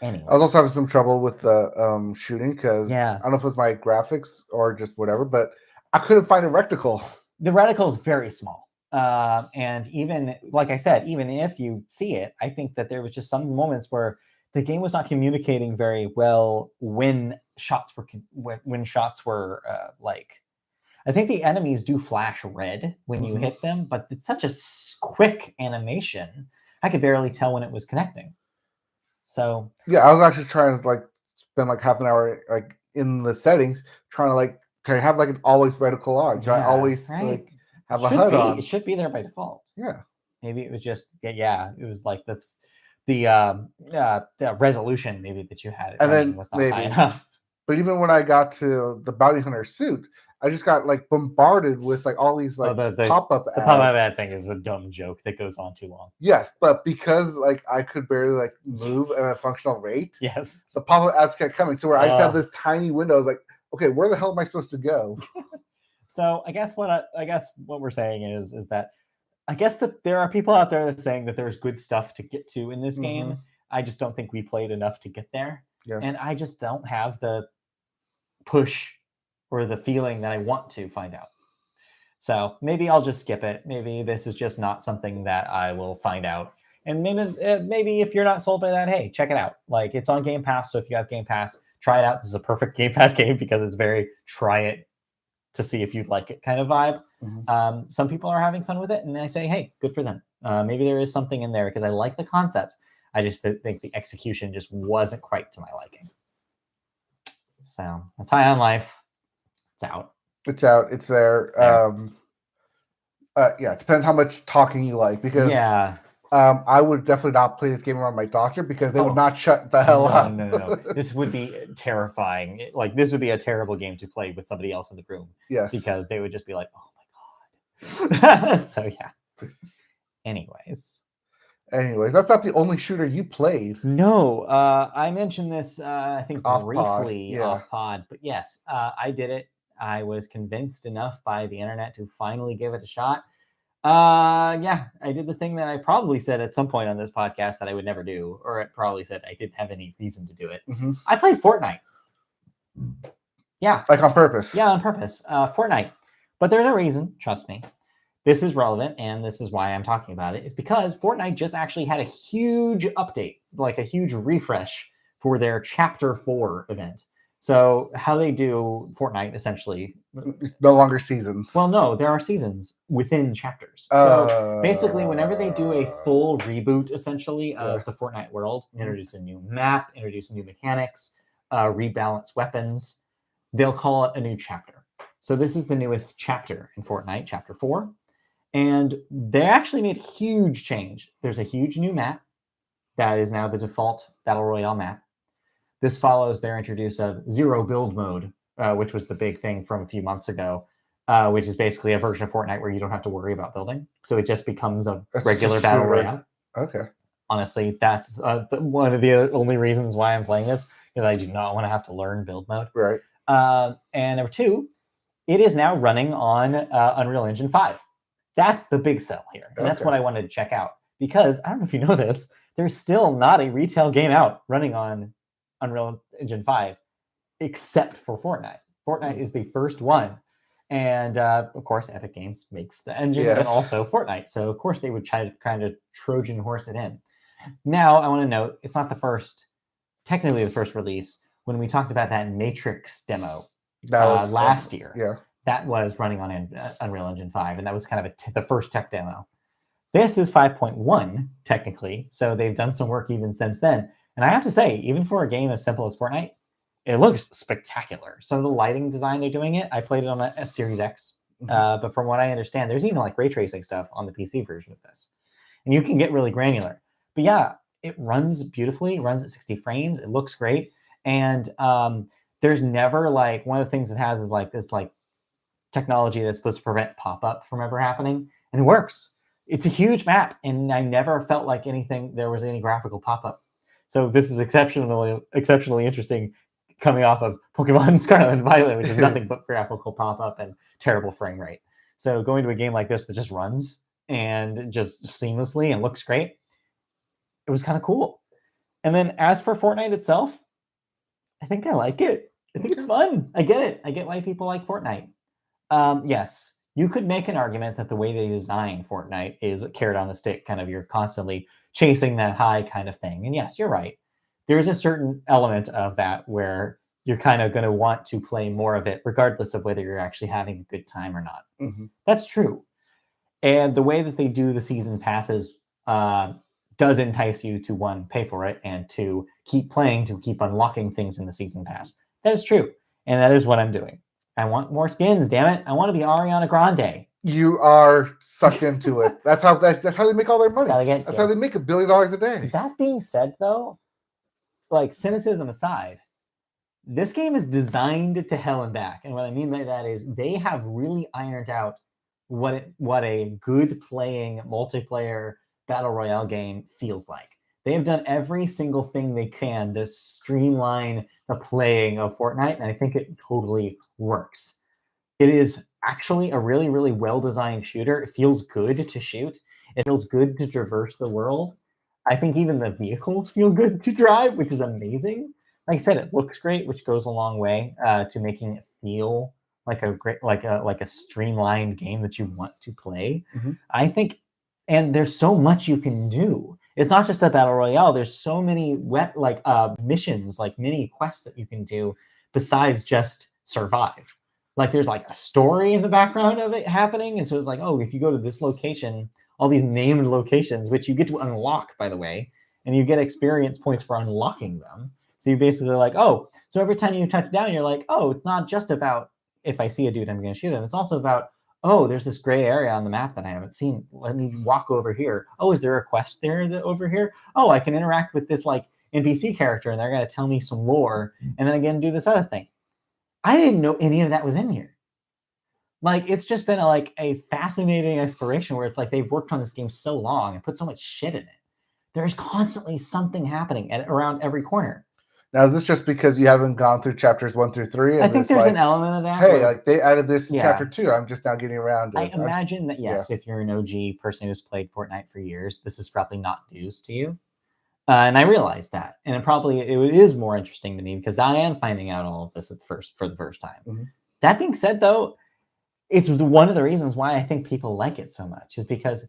Anyway, I was also having some trouble with the shooting because Yeah. I don't know if it was my graphics or just whatever, but I couldn't find a reticle. the reticle is very small. And even, like I said, even if you see it, I think that there was just some moments where the game was not communicating very well when shots were like, I think the enemies do flash red when you hit them, but it's such a quick animation. I could barely tell when it was connecting. So Yeah, I was actually trying to like spend like half an hour like in the settings trying to like can I have like an always reticle on? Can I always like have a HUD on? It should be there by default. Yeah. Maybe it was just it was like the resolution maybe that you had. And then was not high maybe, enough. but even when I got to the bounty hunter suit, I just got like bombarded with like all these like pop-up ads. The pop-up ad thing is a dumb joke that goes on too long. Yes, but because like I could barely like move at a functional rate, Yes, the pop-up ads kept coming to where I just had this tiny window. I was like, okay, where the hell am I supposed to go? So I guess what we're saying is that I guess that there are people out there that saying that there's good stuff to get to in this game. I just don't think we played enough to get there. Yes. And I just don't have the push or the feeling that I want to find out. So maybe I'll just skip it. Maybe this is just not something that I will find out. And maybe if you're not sold by that, hey, check it out. Like, it's on Game Pass, so if you have Game Pass, try it out. This is a perfect Game Pass game because it's very try it to see if you'd like it kind of vibe. Some people are having fun with it, and I say, hey, good for them. Maybe there is something in there because I like the concept. I just think the execution just wasn't quite to my liking. So that's High on Life. It's out. It's out. It's there. Yeah, it depends how much talking you like because I would definitely not play this game around my doctor because they would not shut the hell up. No. This would be terrifying. Like, this would be a terrible game to play with somebody else in the room. Yes. Because they would just be like, oh my God. So yeah. Anyways, that's not the only shooter you played. No, I mentioned this, I think briefly off pod, but yes, I did it. I was convinced enough by the internet to finally give it a shot. I did the thing that I probably said at some point on this podcast that I would never do, or it probably said I didn't have any reason to do it. I played Fortnite. Yeah. Like on purpose. Yeah, on purpose. Fortnite. But there's a reason, trust me. This is relevant, and this is why I'm talking about it, is because Fortnite just actually had a huge update, like a huge refresh for their Chapter 4 event. So how they do Fortnite, essentially... No longer seasons. Well, no, there are seasons within chapters. So basically, whenever they do a full reboot, essentially, of the Fortnite world, introduce a new map, introduce new mechanics, rebalance weapons, they'll call it a new chapter. So this is the newest chapter in Fortnite, Chapter 4. And they actually made a huge change. There's a huge new map that is now the default Battle Royale map. This follows their introduce of Zero Build Mode, which was the big thing from a few months ago, which is basically a version of Fortnite where you don't have to worry about building. So it just becomes a regular Battle Royale. Okay. Honestly, that's one of the only reasons why I'm playing this, because I do not want to have to learn build mode. Right. And number two, it is now running on Unreal Engine 5. That's the big sell here. And that's what I wanted to check out. Because, I don't know if you know this, there's still not a retail game out running on Unreal Engine 5, except for Fortnite. Fortnite is the first one. And, of course, Epic Games makes the engine and also Fortnite. So, of course, they would try to kind of Trojan horse it in. Now, I want to note, it's not technically the first release. When we talked about that Matrix demo last year. Yeah. That was running on Unreal Engine 5, and that was kind of the first tech demo. This is 5.1, technically, so they've done some work even since then. And I have to say, even for a game as simple as Fortnite, it looks spectacular. Some of the lighting design they're doing I played it on a Series X, But from what I understand, there's even like ray tracing stuff on the PC version of this, and you can get really granular. But yeah, it runs beautifully. It runs at 60 frames. It looks great, and there's never like one of the things it has is like this like technology that's supposed to prevent pop-up from ever happening, and it works. It's a huge map, and I never felt like there was any graphical pop-up. So this is exceptionally interesting, coming off of Pokemon Scarlet and Violet, which is nothing but graphical pop-up and terrible frame rate. So going to a game like this that just runs and just seamlessly and looks great, it was kind of cool. And then as for Fortnite itself, I think I like it. I think it's fun. I get it. I get why people like Fortnite. Yes, you could make an argument that the way they design Fortnite is a carrot on the stick, kind of you're constantly chasing that high kind of thing. And yes, you're right. There's a certain element of that where you're kind of going to want to play more of it, regardless of whether you're actually having a good time or not. That's true. And the way that they do the season passes does entice you to, one, pay for it, and two, keep playing to keep unlocking things in the season pass. That is true. And that is what I'm doing. I want more skins, damn it. I want to be Ariana Grande. You are sucked into it. That's how they make all their money. That's how they make $1 billion a day. That being said, though, like cynicism aside, this game is designed to hell and back. And what I mean by that is they have really ironed out what a good playing multiplayer battle royale game feels like. They have done every single thing they can to streamline the playing of Fortnite, and I think it totally works. It is actually a really, really well-designed shooter. It feels good to shoot. It feels good to traverse the world. I think even the vehicles feel good to drive, which is amazing. Like I said, it looks great, which goes a long way to making it feel like a streamlined game that you want to play. I think, and there's so much you can do. It's not just a battle royale. There's so many missions, like mini quests that you can do besides just survive. Like there's like a story in the background of it happening. And so it's like, oh, if you go to this location, all these named locations, which you get to unlock, by the way, and you get experience points for unlocking them. So you basically like, oh, so every time you touch down, you're like, oh, it's not just about if I see a dude, I'm going to shoot him. It's also about, oh, there's this gray area on the map that I haven't seen. Let me walk over here. Oh, is there a quest there over here? Oh, I can interact with this like NPC character and they're going to tell me some lore. And then again, do this other thing. I didn't know any of that was in here. Like, it's just been a fascinating exploration where it's like they've worked on this game so long and put so much shit in it. There's constantly something happening around every corner. Now, is this just because you haven't gone through chapters 1 through 3? I think there's an element of that. Hey, like they added this in chapter 2. I'm just now getting around to it. I imagine that, yes, if you're an OG person who's played Fortnite for years, this is probably not news to you. And I realize that. And it is more interesting to me because I am finding out all of this for the first time. That being said, though, it's one of the reasons why I think people like it so much is because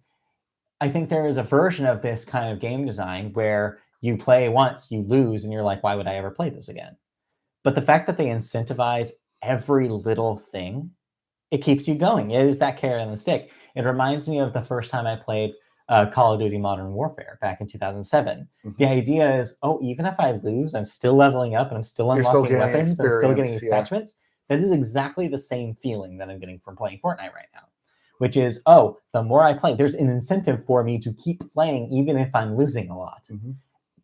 I think there is a version of this kind of game design where you play once, you lose, and you're like, why would I ever play this again? But the fact that they incentivize every little thing, it keeps you going. It is that carrot and the stick. It reminds me of the first time I played Call of Duty Modern Warfare back in 2007. The idea is, oh, even if I lose, I'm still leveling up and I'm still unlocking weapons and still getting attachments. That is exactly the same feeling that I'm getting from playing Fortnite right now, which is, oh, the more I play, there's an incentive for me to keep playing even if I'm losing a lot.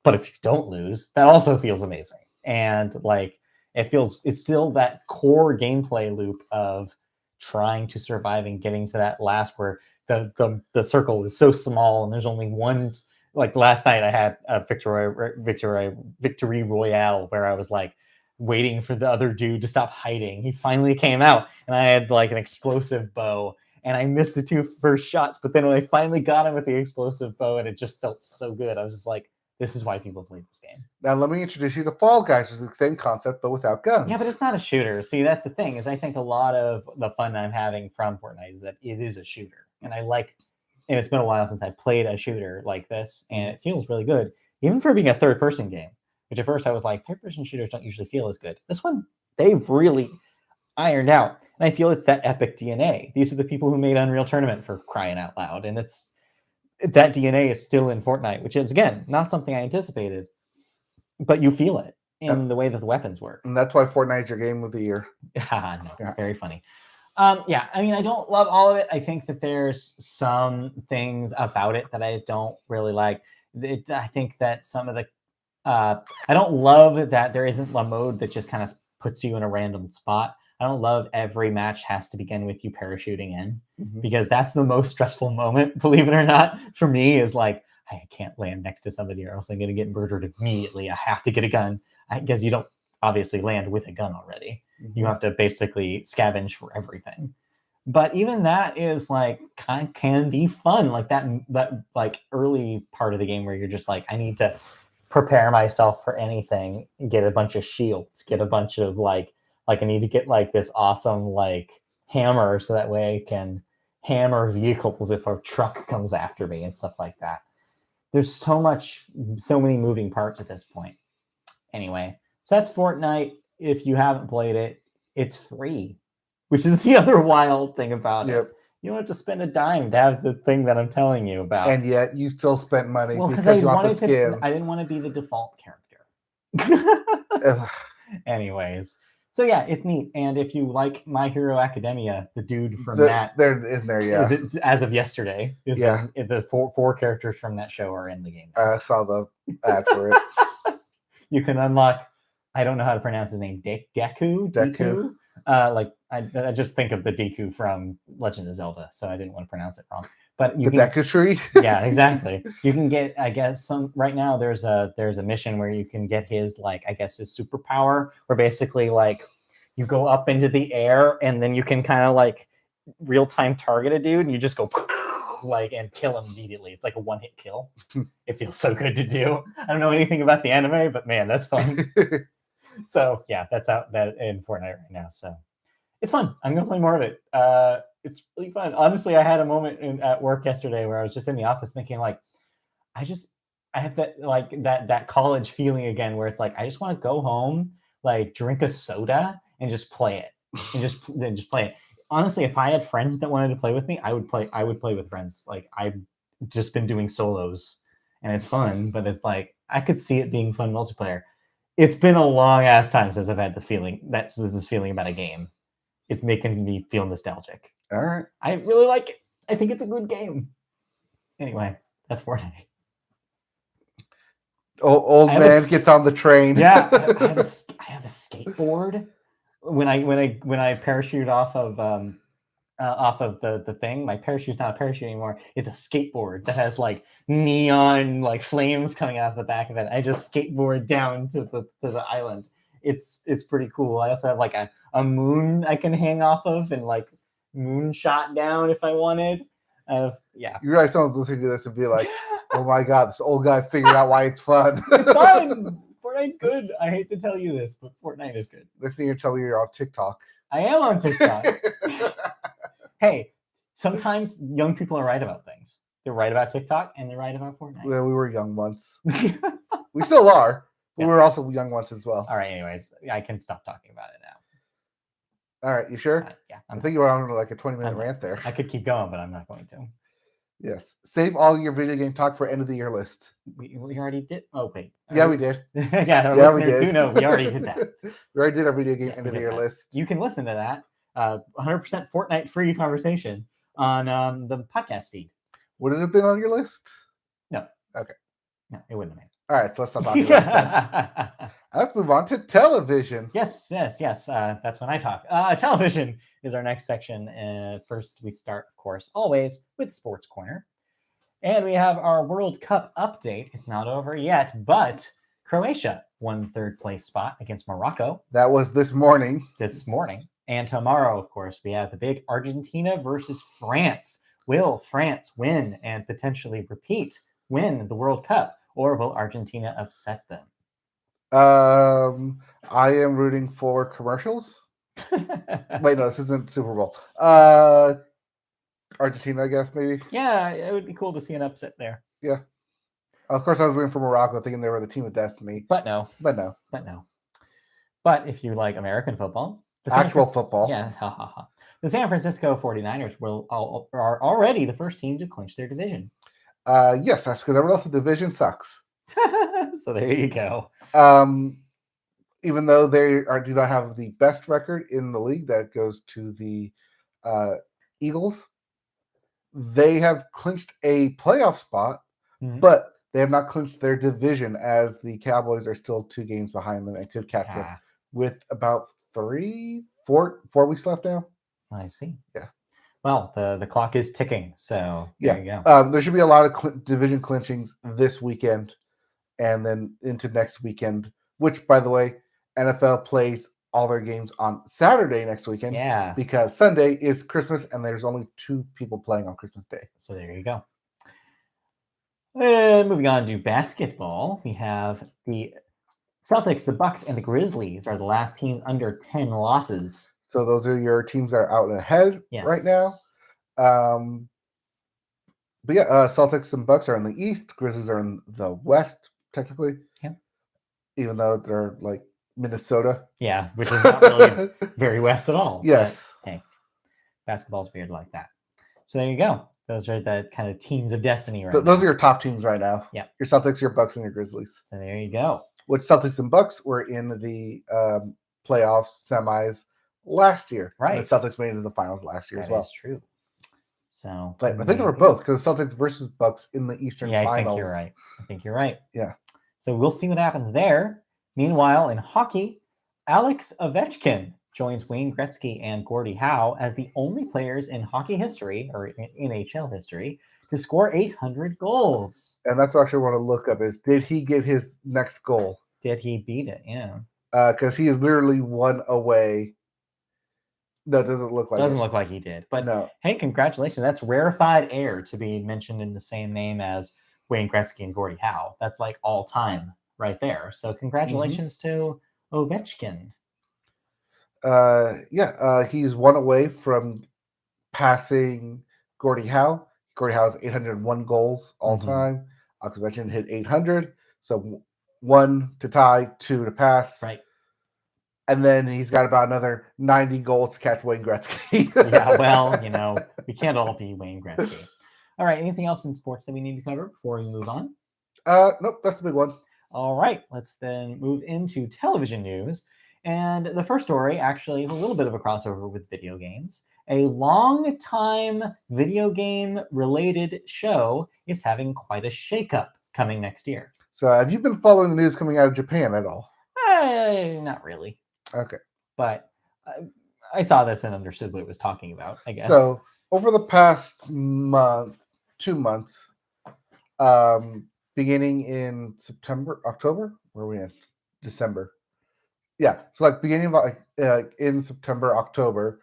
But if you don't lose, that also feels amazing. And like, it's still that core gameplay loop of trying to survive and getting to that last where the circle is so small and there's only one. Like last night I had a victory royale where I was like waiting for the other dude to stop hiding. He finally came out and I had like an explosive bow and I missed the 2 first shots, but then when I finally got him with the explosive bow and it just felt so good, I was just like, this is why people play this game. Now let me introduce you to Fall Guys, which is the same concept but without guns. Yeah, but it's not a shooter. See, that's the thing, is I think a lot of the fun I'm having from Fortnite is that it is a shooter. And and it's been a while since I played a shooter like this, and it feels really good, even for being a third-person game, which at first I was like, third-person shooters don't usually feel as good. This one, they've really ironed out. And I feel it's that epic DNA. These are the people who made Unreal Tournament, for crying out loud. And that DNA is still in Fortnite, which is, again, not something I anticipated, but you feel it in the way that the weapons work. And that's why Fortnite is your game of the year. No, very funny. Yeah, I mean, I don't love all of it. I think that there's some things about it that I don't really like. I think that some of the I don't love that there isn't a mode that just kind of puts you in a random spot. I don't love every match has to begin with you parachuting in, because that's the most stressful moment, believe it or not, for me, is like, I can't land next to somebody or else I'm going to get murdered immediately. I have to get a gun, because you don't obviously land with a gun already. You have to basically scavenge for everything. But even that is like can be fun, like that like early part of the game where you're just like, I need to prepare myself for anything, get a bunch of shields, get a bunch of like I need to get like this awesome like hammer so that way I can hammer vehicles if a truck comes after me and stuff like that. There's so many moving parts at this point. Anyway, so that's Fortnite. If you haven't played it, it's free, which is the other wild thing about it. You don't have to spend a dime to have the thing that I'm telling you about. And yet you still spent money because I you want the wanted skins. I didn't want to be the default character. Anyways, so yeah, it's neat. And if you like My Hero Academia, the dude from that, they're in there, yeah. Is it, as of yesterday, is the four characters from that show are in the game now. I saw the ad for it. You can unlock, I don't know how to pronounce his name, Deku. I just think of the Deku from Legend of Zelda, so I didn't want to pronounce it wrong. But you Deku tree. Yeah, exactly. You can get, I guess, some right now. There's a mission where you can get his his superpower, where basically like you go up into the air and then you can kind of like real time target a dude and you just go like and kill him immediately. It's like a one hit kill. It feels so good to do. I don't know anything about the anime, but man, that's fun. So yeah, that's out that in Fortnite right now. So it's fun. I'm gonna play more of it. It's really fun. Honestly, I had a moment at work yesterday where I was just in the office thinking like, I have that college feeling again where it's like I just want to go home, like drink a soda and just play it, and just play it. Honestly, if I had friends that wanted to play with me, I would play with friends. Like I've just been doing solos, and it's fun, but it's like I could see it being fun multiplayer. It's been a long ass time since I've had this feeling about a game. It's making me feel nostalgic. All right. I really like it. I think it's a good game. Anyway, that's Fortnite. Old man gets on the train. Yeah, I have a skateboard. When I parachute off of the thing, my parachute's not a parachute anymore. It's a skateboard that has like neon like flames coming out of the back of it. I just skateboard down to the island. It's pretty cool. I also have like a moon I can hang off of and like moonshot down if I wanted. Yeah. You realize someone's listening to this and be like, oh my god, this old guy figured out why it's fun. It's fun. Fortnite's good. I hate to tell you this, but Fortnite is good. Next thing you're telling me, you're on TikTok. I am on TikTok. Hey, sometimes young people are right about things. They're right about TikTok and they're right about Fortnite. Yeah, we were young once. We still are. But Yes. we were also young once as well. All right, anyways, I can stop talking about it now. All right, you sure? Yeah. I think you were on like a 20-minute rant there. I could keep going, but I'm not going to. Yes. Save all your video game talk for end of the year list. We already did. Oh, wait. Yeah, we did. Yeah, listeners do know we already did that. We already did our video game end of the year list. You can listen to that 100% Fortnite free conversation on the podcast feed. Would it have been on your list? No. Okay. No, it wouldn't have been. All right, so let's not talk about that. Let's move on to television. Yes. That's when I talk. Television is our next section. First, we start, of course, always with Sports Corner. And we have our World Cup update. It's not over yet, but Croatia won third place spot against Morocco. That was this morning. And tomorrow, of course, we have the big Argentina versus France. Will France win and potentially win the World Cup? Or will Argentina upset them? I am rooting for commercials. Wait, no, this isn't Super Bowl. Argentina, I guess, maybe. Yeah, it would be cool to see an upset there. Yeah. Of course, I was rooting for Morocco, thinking they were the team of destiny. But no. But if you like American football, actual football. Yeah, the San Francisco 49ers are already the first team to clinch their division. Yes, that's because everyone else in the division sucks. So there you go. Even though they do not have the best record in the league, that goes to the Eagles. They have clinched a playoff spot, Mhm. but they have not clinched their division as the Cowboys are still 2 games behind them and could catch them Ah, with about 4 weeks left now. I see. Yeah. Well, the clock is ticking, so there Yeah. you go. There should be a lot of division clinchings this weekend and then into next weekend, which, by the way, NFL plays all their games on Saturday next weekend Yeah. because Sunday is Christmas and there's only 2 people playing on Christmas Day. So there you go. Moving on to basketball, we have the Celtics, the Bucks, and the Grizzlies are the last teams under 10 losses. So those are your teams that are out and ahead right now. But yeah, Celtics and Bucks are in the East. Grizzlies are in the West, technically. Yeah. Even though they're like Minnesota. Yeah, which is not really very West at all. Yes. But, hey, basketball's weird like that. So there you go. Those are the kind of teams of destiny right now. Those are your top teams right now. Yeah. Your Celtics, your Bucks, and your Grizzlies. So there you go. Which Celtics and Bucks were in the playoffs semis last year. Right. And the Celtics made it to the finals last year as well. That's true. So but I think they were both because Celtics versus Bucks in the Eastern finals. I think you're right. Yeah. So we'll see what happens there. Meanwhile, in hockey, Alex Ovechkin joins Wayne Gretzky and Gordie Howe as the only players in hockey history or NHL history to score 800 goals. And that's what I actually want to look up is, did he get his next goal? Did he beat it? Yeah. Because he is literally 1 away. No, it doesn't look like Doesn't look like he did. But no. Hey, congratulations. That's rarefied air to be mentioned in the same name as Wayne Gretzky and Gordie Howe. That's like all time right there. So congratulations to Ovechkin. He's 1 away from passing Gordie Howe. Gordie Howe has 801 goals all time. Alex Ovechkin hit 800. So 1 to tie, 2 to pass. Right. And then he's got about another 90 goals to catch Wayne Gretzky. Yeah, well, we can't all be Wayne Gretzky. All right, anything else in sports that we need to cover before we move on? Nope, that's the big one. All right, let's then move into television news. And the first story actually is a little bit of a crossover with video games. A long-time video game-related show is having quite a shakeup coming next year. So have you been following the news coming out of Japan at all? Not really. Okay. But I saw this and understood what it was talking about, I guess. So over the past 2 months, beginning in October, where are we in? December. Yeah. So like beginning of in September, October,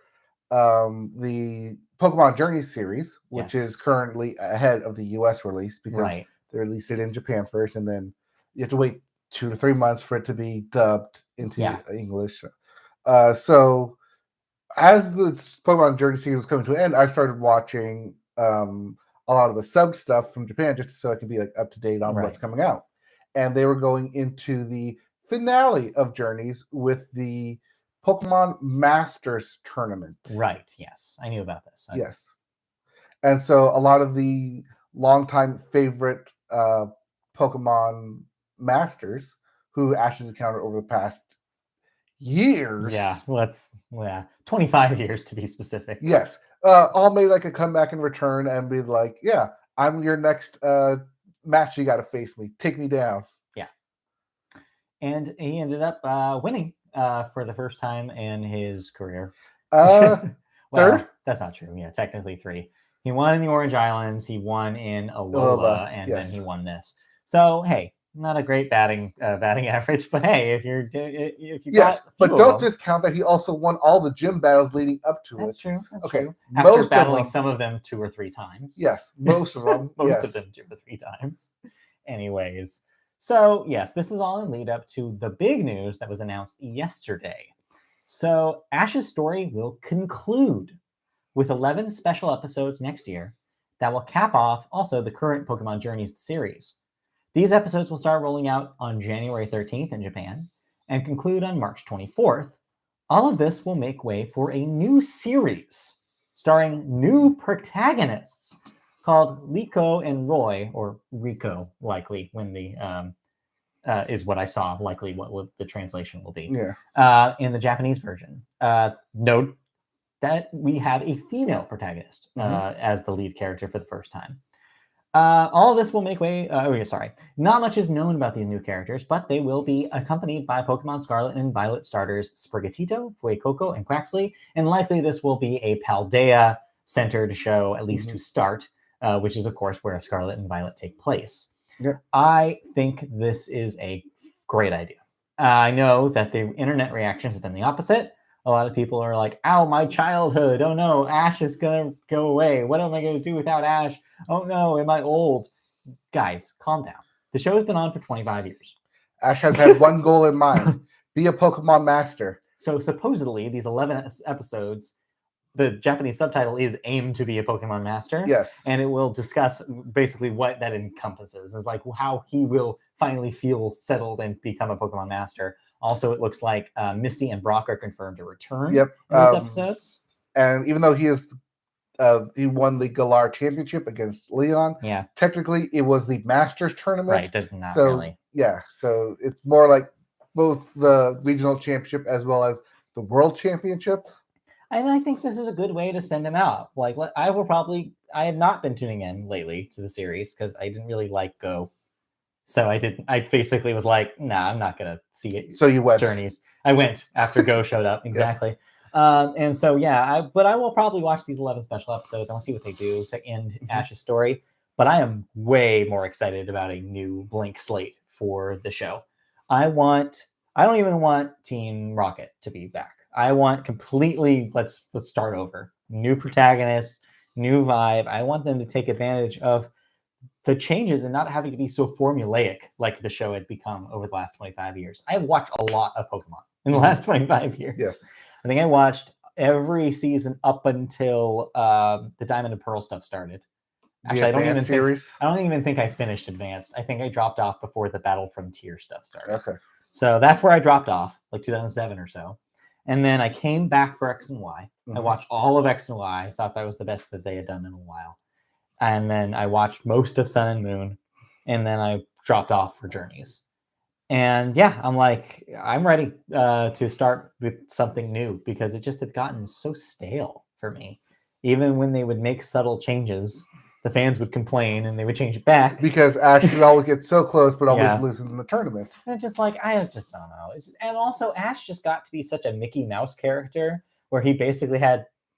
the Pokemon Journey series, which is currently ahead of the US release because they released it in Japan first, and then you have to wait 2 to 3 months for it to be dubbed into English. So as the Pokemon Journey series was coming to an end, I started watching a lot of the sub stuff from Japan just so I could be like up to date on what's coming out. And they were going into the finale of Journeys with the Pokemon Masters tournament. Right. Yes, I knew about this. Yes. And so a lot of the longtime favorite Pokemon Masters who Ash has encountered over the past years. Yeah, 25 years to be specific. Yes. All made like a comeback and return and be like, yeah, I'm your next match. You got to face me. Take me down. Yeah. And he ended up winning for the first time in his career. Third? That's not true. Yeah, technically 3. He won in the Orange Islands. He won in Alola, and then he won this. So, hey, not a great batting average, but hey, if you but don't discount that he also won all the gym battles leading up to it. That's true. Okay, after battling some of them 2 or 3 times. Yes, most of them. Most of them 2 or 3 times. Anyways, so yes, this is all in lead up to the big news that was announced yesterday. So Ash's story will conclude with 11 special episodes next year that will cap off also the current Pokemon Journeys series. These episodes will start rolling out on January 13th in Japan and conclude on March 24th. All of this will make way for a new series starring new protagonists called Liko and Roy, or Rico, likely, when the is what I saw, likely what the translation will be. Yeah. In the Japanese version. Note that we have a female protagonist Mhm. as the lead character for the first time. All of this will make way. Not much is known about these new characters, but they will be accompanied by Pokemon Scarlet and Violet starters Sprigatito, Fuecoco, and Quaxley. And likely this will be a Paldea centered show, at least to start, which is, of course, where Scarlet and Violet take place. Yep. I think this is a great idea. I know that the internet reactions have been the opposite. A lot of people are like, ow, my childhood. Oh no, Ash is going to go away. What am I going to do without Ash? Oh no, am I old? Guys, calm down. The show has been on for 25 years. Ash has had one goal in mind: be a Pokemon master. So supposedly, these 11 episodes, the Japanese subtitle is aimed to be a Pokemon master. Yes. And it will discuss basically what that encompasses, is like how he will finally feel settled and become a Pokemon master. Also, it looks like Misty and Brock are confirmed to return Yep. in these episodes. And even though he won the Galar Championship against Leon, Yeah. technically it was the Masters tournament. Right, not so, really. Yeah, so it's more like both the regional championship as well as the world championship. And I think this is a good way to send him out. Like, I have not been tuning in lately to the series because I didn't really like Go. So I basically was like, nah, I'm not going to see it. So you went. Journeys. I went after Go showed up. Exactly. Yes. And so, yeah, but I will probably watch these 11 special episodes. I want to see what they do to end Ash's story. But I am way more excited about a new blank slate for the show. I don't even want Team Rocket to be back. I want completely, let's start over. New protagonist, new vibe. I want them to take advantage of the changes and not having to be so formulaic like the show had become over the last 25 years. I have watched a lot of Pokemon in the last 25 years. Yes. I think I watched every season up until the Diamond and Pearl stuff started. Actually, I don't even think I finished Advanced. I think I dropped off before the Battle Frontier stuff started. Okay. So that's where I dropped off, like 2007 or so. And then I came back for X and Y. I watched all of X and Y. I thought that was the best that they had done in a while. And then I watched most of Sun and Moon. And then I dropped off for Journeys. And yeah, I'm like, I'm ready to start with something new because it just had gotten so stale for me. Even when they would make subtle changes, the fans would complain and they would change it back. Because Ash would always get so close, but always losing in the tournament. And just like, I just don't know. And also, Ash just got to be such a Mickey Mouse character where he basically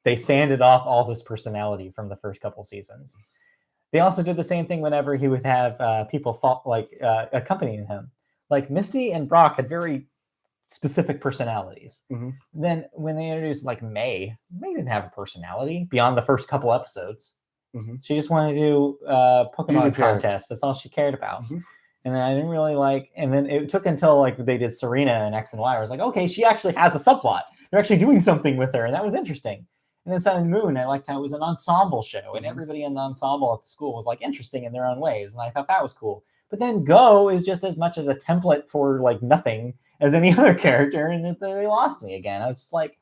they sanded off all his personality from the first couple seasons. They also did the same thing whenever he would have people accompanying him. Like Misty and Brock had very specific personalities. Then when they introduced like May didn't have a personality beyond the first couple episodes. She just wanted to do Pokemon contests. That's all she cared about. And then I didn't really like, and then it took until like they did Serena and X and Y. I was like, okay, she actually has a subplot. They're actually doing something with her, and that was interesting. And then Sun and Moon, I liked how it was an ensemble show, and everybody in the ensemble at the school was like interesting in their own ways, and I thought that was cool. But then Go is just as much as a template for like nothing as any other character, and they lost me again. I was just like,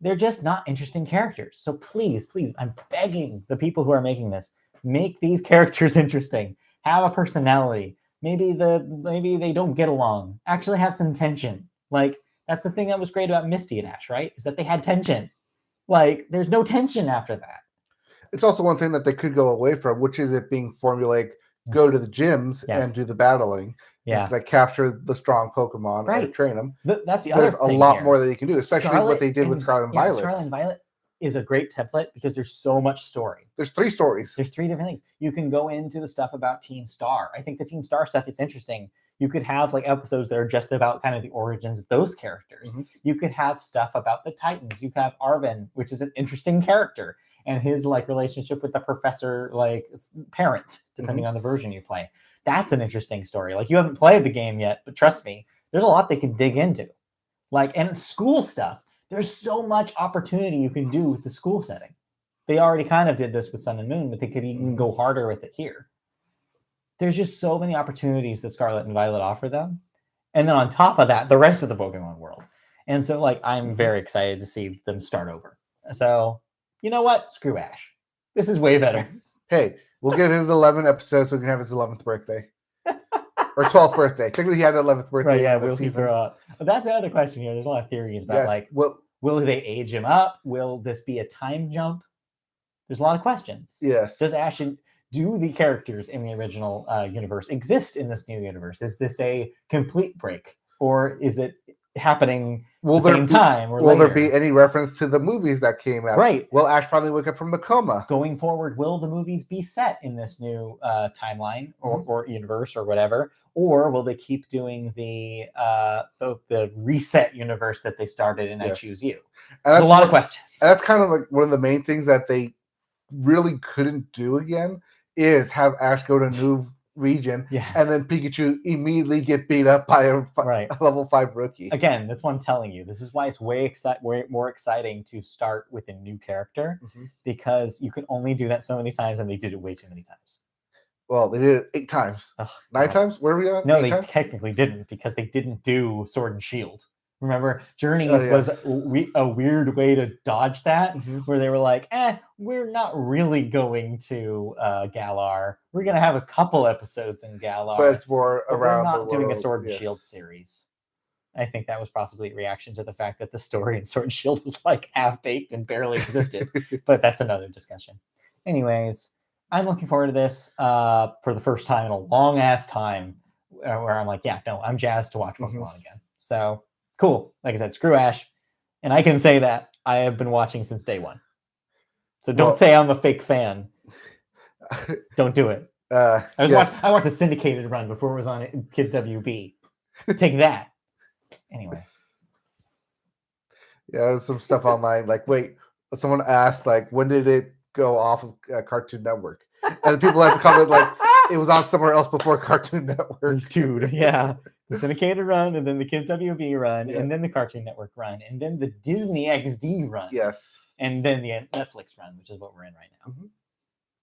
they're just not interesting characters. So please, I'm begging the people who are making this, make these characters interesting. Have a personality. Maybe they don't get along. Actually have some tension. Like, that's the thing that was great about Misty and Ash, right? Is that they had tension. Like, there's no tension after that. It's also one thing that they could go away from, which is it being formulaic, go to the gyms and do the battling. Yeah. Because I capture the strong Pokemon and train them. That's the other thing. There's a lot more that you can do, especially what they did with Scarlet and Violet. Scarlet and Violet is a great template because there's so much story. There's 3 stories. There's 3 different things. You can go into the stuff about Team Star. I think the Team Star stuff is interesting. You could have like episodes that are just about kind of the origins of those characters. You could have stuff about the Titans. You could have Arven, which is an interesting character, and his like relationship with the professor, like parent, depending on the version you play. That's an interesting story. Like, you haven't played the game yet, but trust me, there's a lot they can dig into. Like, and school stuff. There's so much opportunity you can do with the school setting. They already kind of did this with Sun and Moon, but they could even go harder with it here. There's just so many opportunities that Scarlet and Violet offer them. And then on top of that, the rest of the Pokemon world. And so, like, I'm very excited to see them start over. So, you know what? Screw Ash. This is way better. Hey, we'll get his 11 episodes so we can have his 11th birthday. Or 12th birthday. Technically, he had an 11th birthday. Right, yeah, will he grow up? But that's the other question here. There's a lot of theories about, like, well, Will they age him up? Will this be a time jump? There's a lot of questions. Yes. Do the characters in the original universe exist in this new universe? Is this a complete break, or is it happening Will at the same time or later? Will there be any reference to the movies that came out? Right. Will Ash finally wake up from the coma? Going forward, will the movies be set in this new timeline or universe or whatever, or will they keep doing the reset universe that they started in I Choose You? There's a lot of questions. And that's kind of like one of the main things that they really couldn't do again is have Ash go to a new region and then Pikachu immediately get beat up by a level 5 rookie. Again, that's what I'm telling you. This is why it's way more exciting to start with a new character, because you can only do that so many times, and they did it way too many times. Well, they did it 8 times. 9 times? Where are we on? No, they technically didn't, because they didn't do Sword and Shield. Remember, Journeys was a weird way to dodge that, where they were like, we're not really going to Galar. We're going to have a couple episodes in Galar. But it's more around we're not the world. doing a Sword and Shield series. I think that was possibly a reaction to the fact that the story in Sword and Shield was like half-baked and barely existed. But that's another discussion. Anyways, I'm looking forward to this for the first time in a long-ass time, where I'm like, I'm jazzed to watch Pokemon again. So... cool. Like I said, screw Ash. And I can say that I have been watching since day one. So don't say I'm a fake fan. Don't do it. I watched a syndicated run before it was on Kids WB. Take that. Anyways. Yeah, there's some stuff online. Like, wait, someone asked, like, when did it go off of Cartoon Network? And people like to comment, like, it was on somewhere else before Cartoon Network. Dude, yeah. The syndicated run, and then the Kids WB run, and then the Cartoon Network run, and then the Disney XD run. Yes. And then the Netflix run, which is what we're in right now.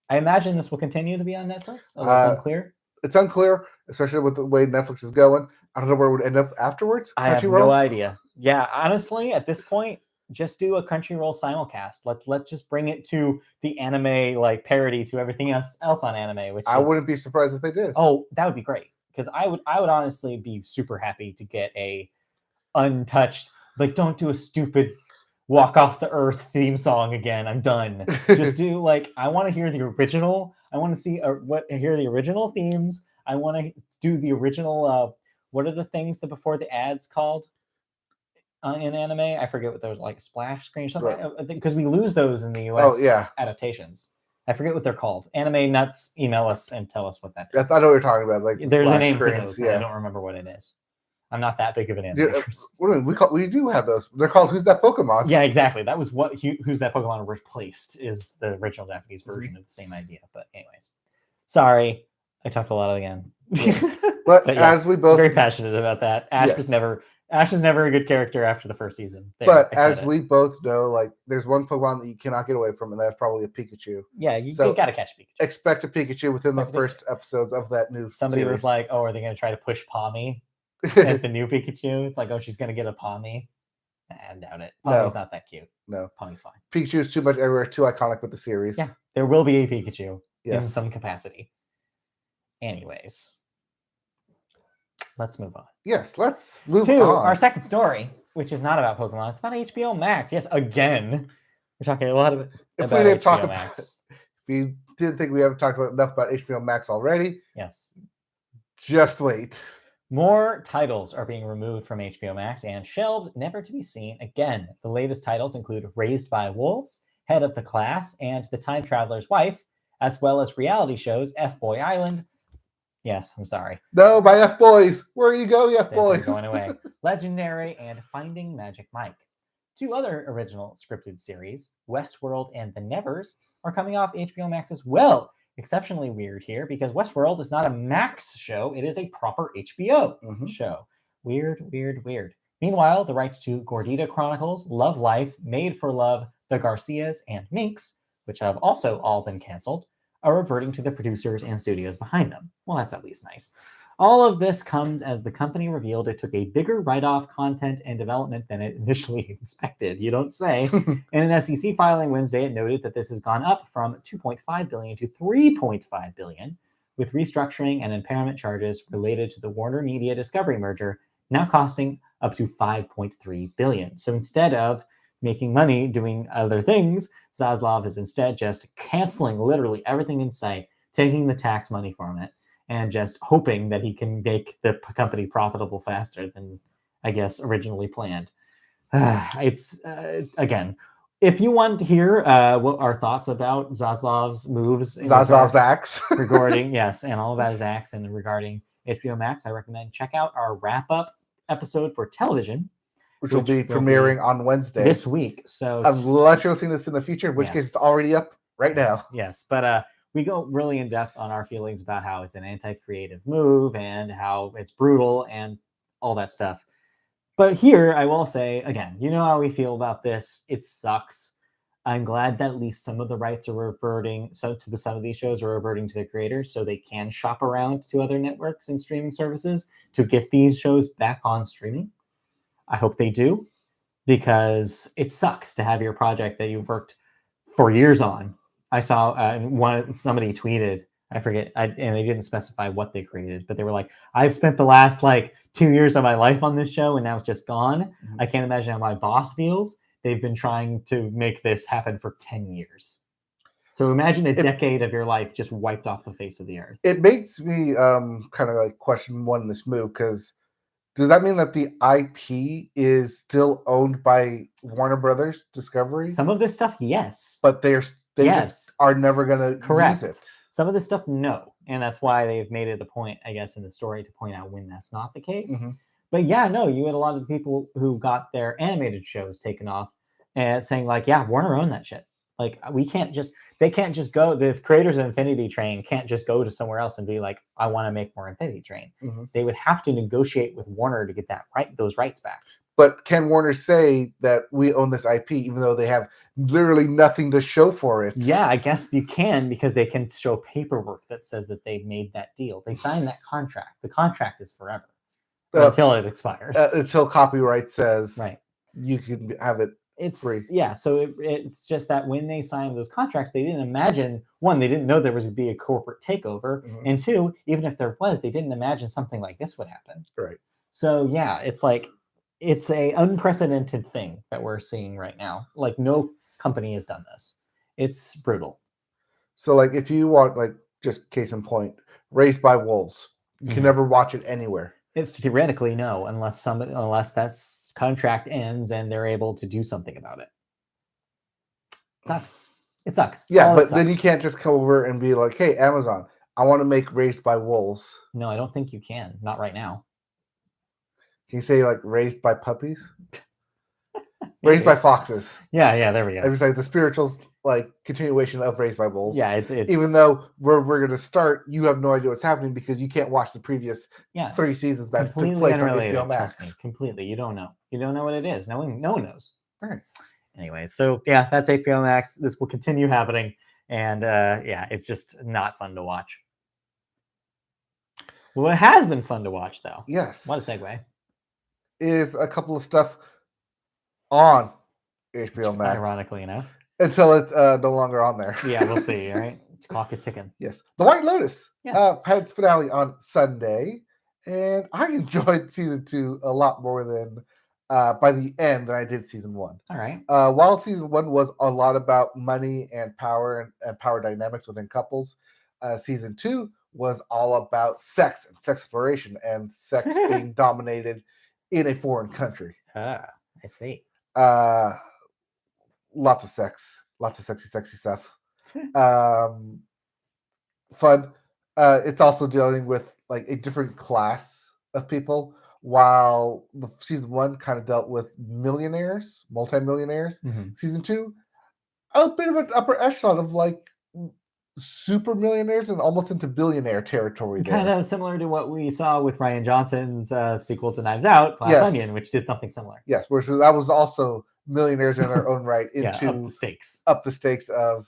I imagine this will continue to be on Netflix, although it's unclear. It's unclear, especially with the way Netflix is going. I don't know where it would end up afterwards. I have no idea. Yeah, honestly, at this point, just do a Crunchyroll simulcast. Let's just bring it to the anime like parody to everything else on anime. Which I wouldn't be surprised if they did. Oh, that would be great, because I would honestly be super happy to get a untouched, like, don't do a stupid Walk Off the Earth theme song again. I'm done. Just do like, I want to hear the original. I want to see hear the original themes. I want to do the original. What are the things that before the ads called? In anime, I forget what those, like, splash screen or something. I think because we lose those in the US adaptations. I forget what they're called. Anime nuts, email us and tell us what that is. Yes, I know what you're talking about. Like, there's a name for those. I don't remember what it is. I'm not that big of an anime person. We do have those. They're called Who's That Pokemon? Yeah, exactly. That was what Who's That Pokemon replaced, is the original Japanese version of the same idea. But anyways, sorry, I talked a lot again. But as we both very passionate about that. Ash was never a good character after the first season. But as we both know, like, there's one Pokemon that you cannot get away from, and that's probably a Pikachu. Yeah, you got to catch a Pikachu. Expect a Pikachu within the first episodes of that new Somebody series. was like, oh, are they going to try to push Palmy as the new Pikachu? It's like, oh, she's going to get a Palmy. I doubt it. Palmy's not that cute. No. Palmy's fine. Pikachu is too much everywhere, too iconic with the series. Yeah, there will be a Pikachu in some capacity. Anyways. Let's move on. Yes, let's move to on. Our second story, which is not about Pokemon. It's about HBO Max. Yes, again, we're talking a lot about HBO Max. If you didn't think we ever talked enough about HBO Max already, yes, just wait. More titles are being removed from HBO Max and shelved, never to be seen again. The latest titles include Raised by Wolves, Head of the Class, and The Time Traveler's Wife, as well as reality shows F-Boy Island. Yes, I'm sorry. No, my F-Boys. Where you go, F-Boys? They're going away. Legendary and Finding Magic Mike. 2 other original scripted series, Westworld and The Nevers, are coming off HBO Max as well. Exceptionally weird here, because Westworld is not a Max show. It is a proper HBO show. Weird. Meanwhile, the rights to Gordita Chronicles, Love Life, Made for Love, The Garcias, and Minx, which have also all been canceled, are reverting to the producers and studios behind them. Well, that's at least nice. All of this comes as the company revealed it took a bigger write-off content and development than it initially expected. You don't say. In an SEC filing Wednesday, it noted that this has gone up from $2.5 billion to $3.5 billion, with restructuring and impairment charges related to the Warner Media Discovery merger now costing up to $5.3 billion. So instead of making money doing other things, Zaslav is instead just canceling literally everything in sight, taking the tax money from it, and just hoping that he can make the company profitable faster than, I guess, originally planned. It's again, if you want to hear what our thoughts about Zaslav's moves, Zaslav's acts regarding yes, and all about his acts and regarding HBO Max, I recommend check out our wrap up episode for television, which will be premiering on Wednesday this week. So unless you're listening to this in the future, in which case it's already up right now. Yes, but we go really in depth on our feelings about how it's an anti-creative move and how it's brutal and all that stuff. But here, I will say, again, you know how we feel about this. It sucks. I'm glad that at least some of the rights are reverting. So to some of these shows are reverting to the creators so they can shop around to other networks and streaming services to get these shows back on streaming. I hope they do, because it sucks to have your project that you've worked for years on. I saw somebody tweeted, I forget, and they didn't specify what they created, but they were like, I've spent the last 2 years of my life on this show and now it's just gone. Mm-hmm. I can't imagine how my boss feels. They've been trying to make this happen for 10 years. So imagine a decade of your life just wiped off the face of the earth. It makes me kind of question one this move, because does that mean that the IP is still owned by Warner Brothers Discovery? Some of this stuff, yes. But they just are never going to use it. Some of this stuff, no. And that's why they've made it a point, I guess, in the story to point out when that's not the case. Mm-hmm. But yeah, no, you had a lot of people who got their animated shows taken off and saying Warner owned that shit. They can't just go, the creators of Infinity Train can't just go to somewhere else and be like, I want to make more Infinity Train. Mm-hmm. They would have to negotiate with Warner to get those rights back. But can Warner say that we own this IP, even though they have literally nothing to show for it? Yeah, I guess you can, because they can show paperwork that says that they made that deal. They signed that contract. The contract is forever until it expires. Until copyright says you can have it free. Yeah, so it's just that when they signed those contracts, they didn't imagine, one, they didn't know there was going to be a corporate takeover, mm-hmm. and two, even if there was, they didn't imagine something like this would happen. Right. So yeah, it's a unprecedented thing that we're seeing right now. No company has done this. It's brutal. So if you want, just case in point, Raised by Wolves, you can never watch it anywhere. Theoretically, no, unless that contract ends and they're able to do something about it. It sucks. Yeah, but then you can't just come over and be like, hey, Amazon, I want to make Raised by Wolves. No, I don't think you can. Not right now. Can you say Raised by Puppies? Raised by Foxes. Yeah, there we go. It's the spiritual continuation of Raised by Wolves. Yeah, it's even though we're going to start, you have no idea what's happening because you can't watch the previous 3 seasons that took place on HBO Max. Completely, you don't know. You don't know what it is. No one knows. All right. Anyway, so yeah, that's HBO Max. This will continue happening, and it's just not fun to watch. Well, it has been fun to watch, though. Yes. What a segue. Is a couple of stuff on HBO Max. Ironically enough. Until it's no longer on there. Yeah, we'll see, all right? The clock is ticking. Yes. The White Lotus had its finale on Sunday, and I enjoyed season 2 a lot more than by the end than I did season 1. All right. While season 1 was a lot about money and power and power dynamics within couples, season 2 was all about sex and sex exploration and sex being dominated in a foreign country. I see. Lots of sex, lots of sexy stuff. Fun. It's also dealing with a different class of people, while the season 1 kind of dealt with millionaires, multimillionaires. Mm-hmm. Season 2, a bit of an upper echelon of super millionaires and almost into billionaire territory. Kind of similar to what we saw with Ryan Johnson's sequel to Knives Out, Glass Onion, which did something similar. Yes, which that was also millionaires in their own right into up the stakes of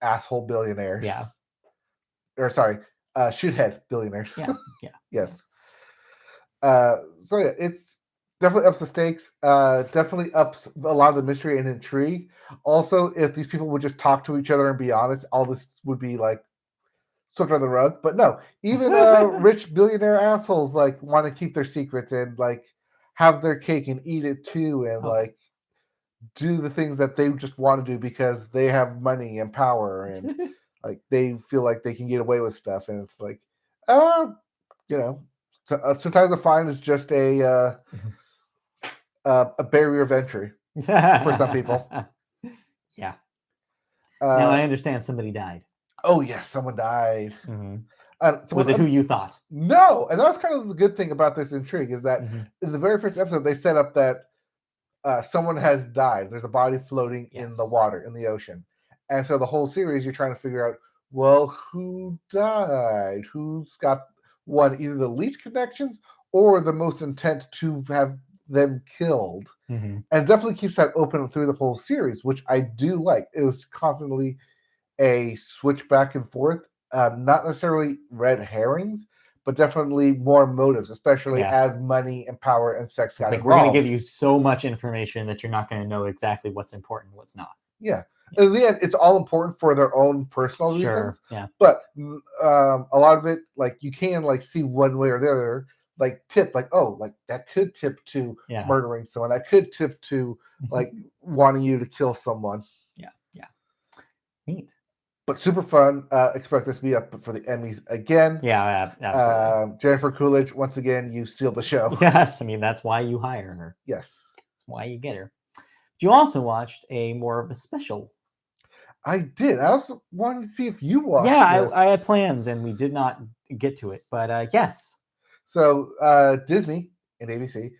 asshole billionaires. Yeah. Or sorry, shithead billionaires. Yeah. Yes. So yeah, it's definitely ups the stakes. Definitely ups a lot of the mystery and intrigue. Also, if these people would just talk to each other and be honest, all this would be swept under the rug. But no, even rich billionaire assholes want to keep their secrets and have their cake and eat it too, and do the things that they just want to do because they have money and power and like they feel like they can get away with stuff. And it's like, you know, sometimes a fine is just a barrier of entry for some people. Yeah. Now I understand somebody died. Oh yes, someone died. Mm-hmm. So was it who you thought? No, and that was kind of the good thing about this intrigue is that in the very first episode they set up that someone has died. There's a body floating in the water, in the ocean, and so the whole series you're trying to figure out, well, who died? Who's got either the least connections or the most intent to have them killed? Mm-hmm. And it definitely keeps that open through the whole series, which I do like. It was constantly a switch back and forth, not necessarily red herrings, but definitely more motives, especially as money and power and sex got involved. We're going to give you so much information that you're not going to know exactly what's important and what's not. Yeah. In the end, it's all important for their own personal reasons. Yeah. But a lot of it, like you can like see one way or the other, like tip, like, oh, like that could tip to murdering someone. That could tip to like wanting you to kill someone. Yeah. Yeah. Neat. But super fun. Expect this to be up for the Emmys again. Yeah, absolutely. Jennifer Coolidge, once again, you steal the show. Yes, I mean, that's why you hire her. Yes. That's why you get her. You also watched a more of a special. I did. I also wanted to see if you watched this. I had plans and we did not get to it, but yes. So Disney and ABC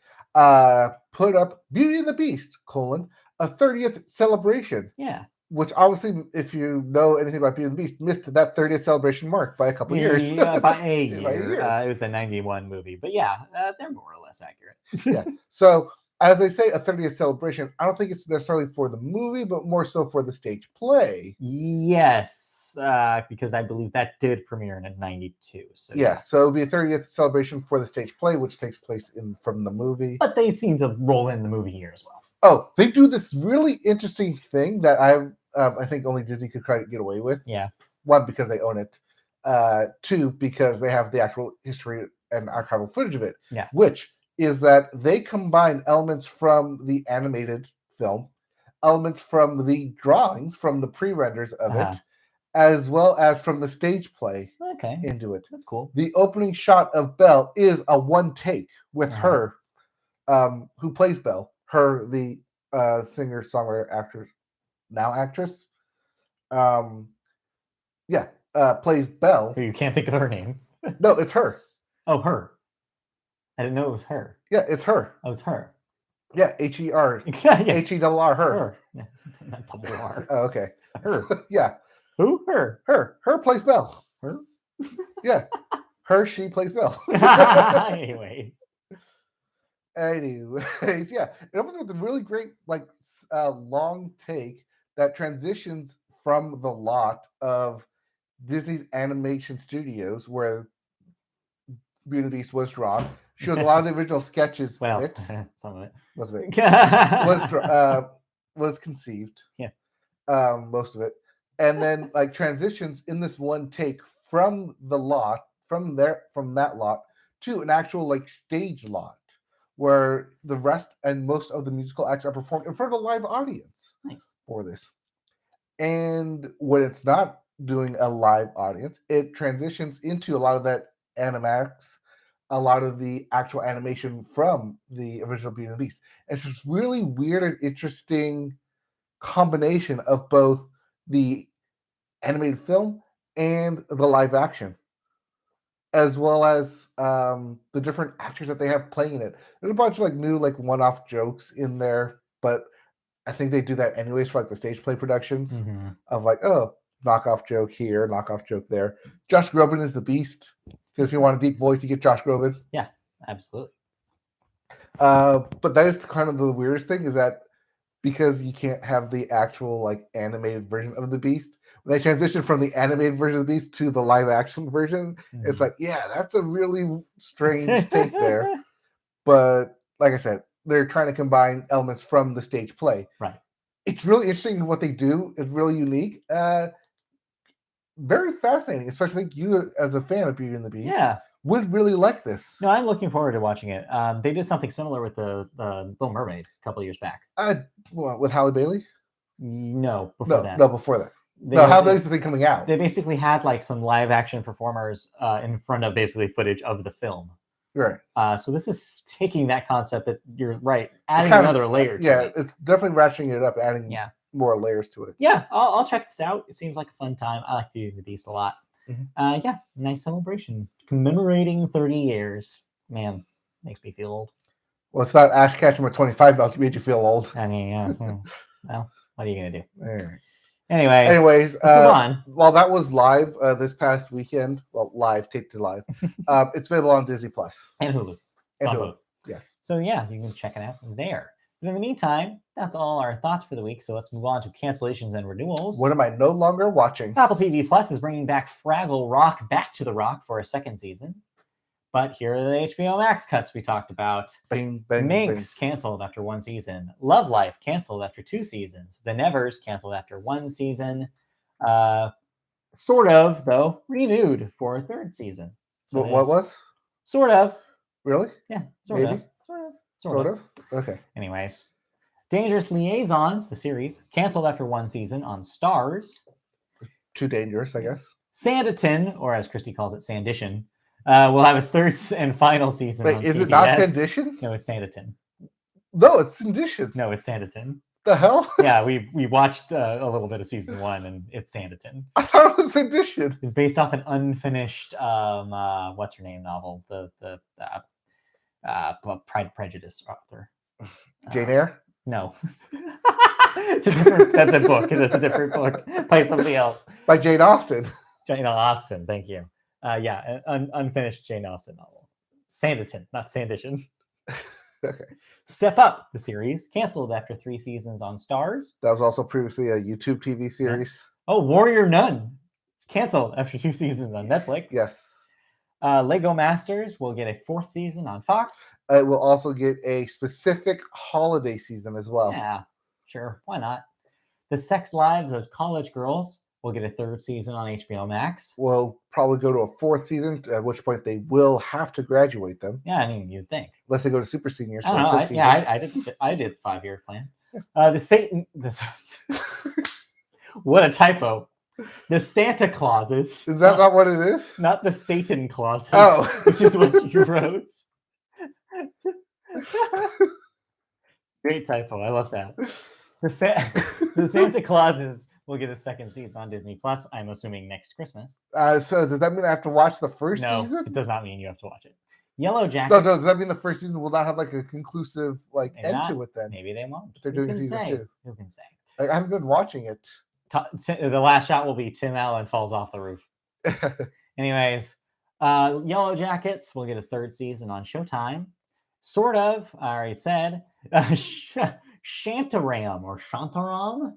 put up Beauty and the Beast, a 30th celebration. Yeah. Which obviously, if you know anything about Beauty and the Beast, missed that 30th celebration mark by a couple years. Yeah, by a year. It was a 91 movie. But yeah, they're more or less accurate. Yeah. So, as they say, a 30th celebration, I don't think it's necessarily for the movie, but more so for the stage play. Yes, because I believe that did premiere in 92. So yeah, so it'll be a 30th celebration for the stage play, which takes place from the movie. But they seem to roll in the movie here as well. Oh, they do this really interesting thing that I think only Disney could try to get away with. Yeah. One, because they own it. Two, because they have the actual history and archival footage of it. Yeah. Which is that they combine elements from the animated film, elements from the drawings, from the pre-renders of it, as well as from the stage play into it. That's cool. The opening shot of Belle is a one take with her, who plays Belle. Her, the singer, songwriter, actress. Plays Belle. You can't think of her name. No, it's her. Oh, her. I didn't know it was her. Yeah, it's her. Oh, it's her. Yeah, H-E-R. Yeah. H-E-R-R, her. Not double R. Oh, okay. Her. Yeah. Who? Her. Her plays Belle. Her? Yeah. She plays Belle. Anyways, yeah. It opens with a really great, long take that transitions from the lot of Disney's animation studios where Beauty and the Beast was drawn. Shows a lot of the original sketches. Well, of it. Some of it. Most of it. Was conceived. Yeah. Most of it. And then transitions in this one take from the lot, from that lot to an actual stage lot where the rest and most of the musical acts are performed in front of a live audience. Nice. For this. And when it's not doing a live audience, it transitions into a lot of that animatics, a lot of the actual animation from the original Beauty and the Beast. It's just really weird and interesting combination of both the animated film and the live action, as well as the different actors that they have playing in it. There's a bunch of new one-off jokes in there, but I think they do that anyways for the stage play productions of knockoff joke here, knockoff joke there. Josh Groban is the Beast, because if you want a deep voice, you get Josh Groban. Yeah, absolutely. But that is kind of the weirdest thing, is that because you can't have the actual animated version of the Beast, when they transition from the animated version of the Beast to the live action version, it's that's a really strange take there. But like I said, they're trying to combine elements from the stage play. Right. It's really interesting what they do. It's really unique. Very fascinating, especially you as a fan of Beauty and the Beast. Yeah. would really like this. No, I'm looking forward to watching it. They did something similar with the Little Mermaid a couple years back. With Halle Bailey? No, before that. No, before that. Halle Bailey's the thing coming out. They basically had like some live action performers in front of basically footage of the film. Right. So this is taking that concept that you're right, adding another layer to it. It's definitely ratcheting it up, adding more layers to it. Yeah, I'll check this out. It seems like a fun time. I like Beauty and the Beast a lot. Mm-hmm. Nice celebration. Commemorating 30 years. Man, makes me feel old. Well, it's not Ash Ketchum or 25 made you feel old. I mean, yeah. Well, what are you going to do? All right. Anyways, let's move on. While that was live this past weekend, taped to live, it's available on Disney Plus and Hulu. And Hulu. Yes. So you can check it out there. But in the meantime, that's all our thoughts for the week. So let's move on to cancellations and renewals. What am I no longer watching? Apple TV Plus is bringing back Fraggle Rock back to the Rock for a second season. But here are the HBO Max cuts we talked about. Minx canceled after 1 season. Love Life canceled after 2 seasons. The Nevers canceled after 1 season. Sort of, though, renewed for a 3rd season. So what was? Sort of. Really? Yeah, Sort of. Okay. Anyways. Dangerous Liaisons, the series, canceled after 1 season on Starz. Too dangerous, I guess. Sanditon, or as Christy calls it, Sandition, will have its 3rd and final season. Wait, is it not Sandition? No, it's Sanditon. No, it's Sandition. No, it's Sanditon. The hell? Yeah, we watched a little bit of season 1, and it's Sanditon. I thought it was Sandition. It's based off an unfinished what's her name novel, the Pride and Prejudice author. Jane Eyre? No. That's a book. It's a different book by somebody else. By Jane Austen. Jane Austen, thank you. An unfinished Jane Austen novel. Sanditon, not Sandition. Okay. Step Up, the series, canceled after 3 seasons on Starz. That was also previously a YouTube TV series. Oh, Warrior Nun. It's canceled after 2 seasons on Netflix. Yes. Lego Masters will get a 4th season on Fox. It will also get a specific holiday season as well. Yeah, sure. Why not? The Sex Lives of College Girls will get a 3rd season on HBO Max. We'll probably go to a 4th season, at which point they will have to graduate them. Yeah, I mean, you'd think. Unless they go to super seniors. I don't know. I did 5-year plan. What a typo. The Santa Clauses. Is that not what it is? Not the Satan Clauses. Oh. Which is what you wrote. Great typo. I love that. The Santa Clauses will get a 2nd season on Disney Plus. I'm assuming next Christmas. So does that mean I have to watch the first season? No, it does not mean you have to watch it. Yellow Jackets. No, does that mean the first season will not have like a conclusive end to it then? Maybe they won't. They're doing season 2. Who can say? I haven't been watching it. The last shot will be Tim Allen falls off the roof. Anyways, Yellow Jackets will get a 3rd season on Showtime. Sort of, I already said. Shantaram or Shantaram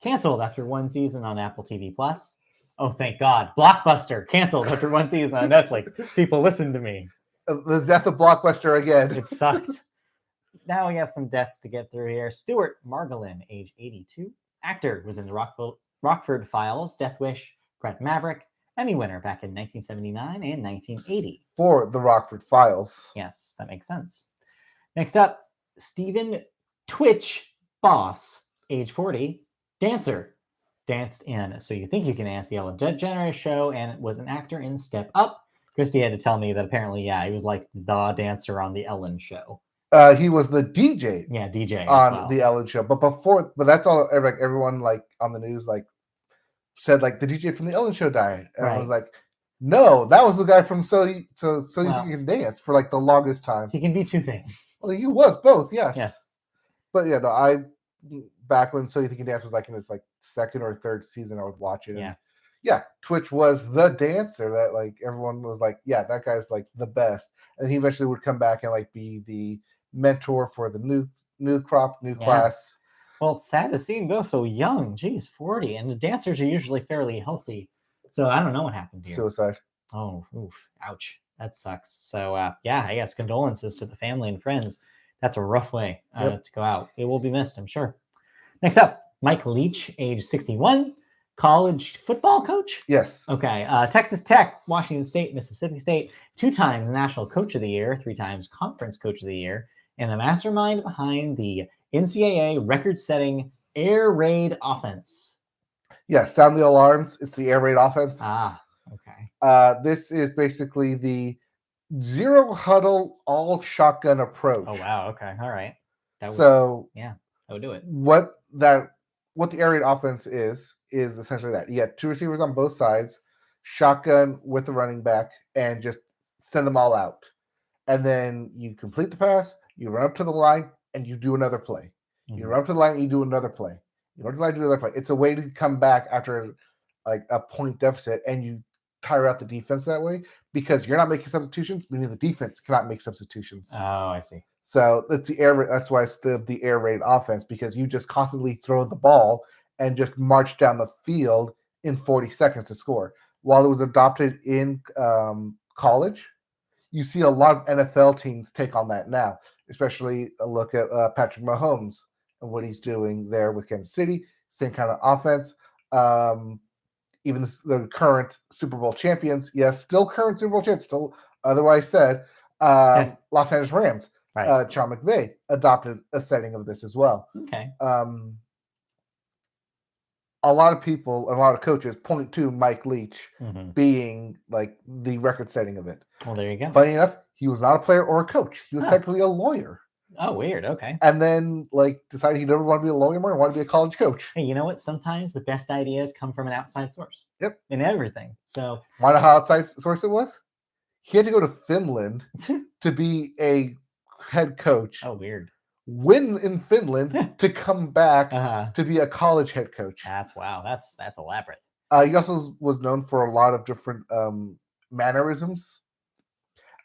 canceled after 1 season on Apple TV Plus. Oh, thank God. Blockbuster canceled after 1 season on Netflix. People, listen to me. The death of Blockbuster again. It sucked. Now we have some deaths to get through here. Stuart Margolin, age 82. Actor, was in the Rockford Files, Death Wish, Brett Maverick, Emmy winner back in 1979 and 1980. For the Rockford Files. Yes, that makes sense. Next up, Stephen Twitch Boss, age 40, dancer. Danced in So You Think You Can Dance, the Ellen DeGeneres show, and was an actor in Step Up. Christy had to tell me that apparently, he was like the dancer on the Ellen show. He was the DJ. Yeah, DJ on the Ellen show. But that's all. Like everyone, like on the news, like said, like the DJ from the Ellen show died, and I was like, no, that was the guy from So You Think You Can Dance for like the longest time. He can be 2 things. Well, he was both. Yes. But I back when So You Think You Can Dance was like in its like 2nd or 3rd season, I would watch it. Yeah. Twitch was the dancer that like everyone was like, yeah, that guy's like the best, and he eventually would come back and like be the mentor for the new class. Well, it's sad to see him go so young. Geez, 40, and the dancers are usually fairly healthy. So I don't know what happened here. Suicide. Oh, oof, ouch. That sucks. So I guess condolences to the family and friends. That's a rough way to go out. It will be missed, I'm sure. Next up, Mike Leach, age 61. college football coach? Yes. Okay. Texas Tech, Washington State, Mississippi State, 2 times National Coach of the Year, 3 times Conference Coach of the Year, and the mastermind behind the NCAA record-setting air raid offense. Yeah, sound the alarms. It's the air raid offense. Ah, okay. This is basically the zero huddle, all shotgun approach. Oh, wow. Okay. All right. That would do it. What the air raid offense is essentially that. You got 2 receivers on both sides, shotgun with the running back, and just send them all out. And then you complete the pass, you run up to the line, and you do another play. You run up to the line, and you do another play. You run up to the line, do another play. It's a way to come back after like a point deficit, and you tire out the defense that way because you're not making substitutions, meaning the defense cannot make substitutions. Oh, I see. So that's that's why it's the air raid offense, because you just constantly throw the ball and just march down the field in 40 seconds to score. While it was adopted in college, you see a lot of NFL teams take on that now, especially a look at Patrick Mahomes and what he's doing there with Kansas City, same kind of offense. Even the current Super Bowl champions, yes, still current Super Bowl champions, still otherwise said, Los Angeles Rams. Right. Sean McVay adopted a setting of this as well. Okay. A lot of people, a lot of coaches point to Mike Leach being like the record setting of it. Well, there you go. Funny enough, he was not a player or a coach. He was technically a lawyer. Oh, weird. Okay. And then like decided he never wanted to be a lawyer anymore and wanted to be a college coach. Hey, you know what? Sometimes the best ideas come from an outside source. Yep. In everything. So want to know how outside source it was? He had to go to Finland to be a head coach. Oh, weird. Win in Finland to come back to be a college head coach. That's wow. That's elaborate. He also was known for a lot of different mannerisms.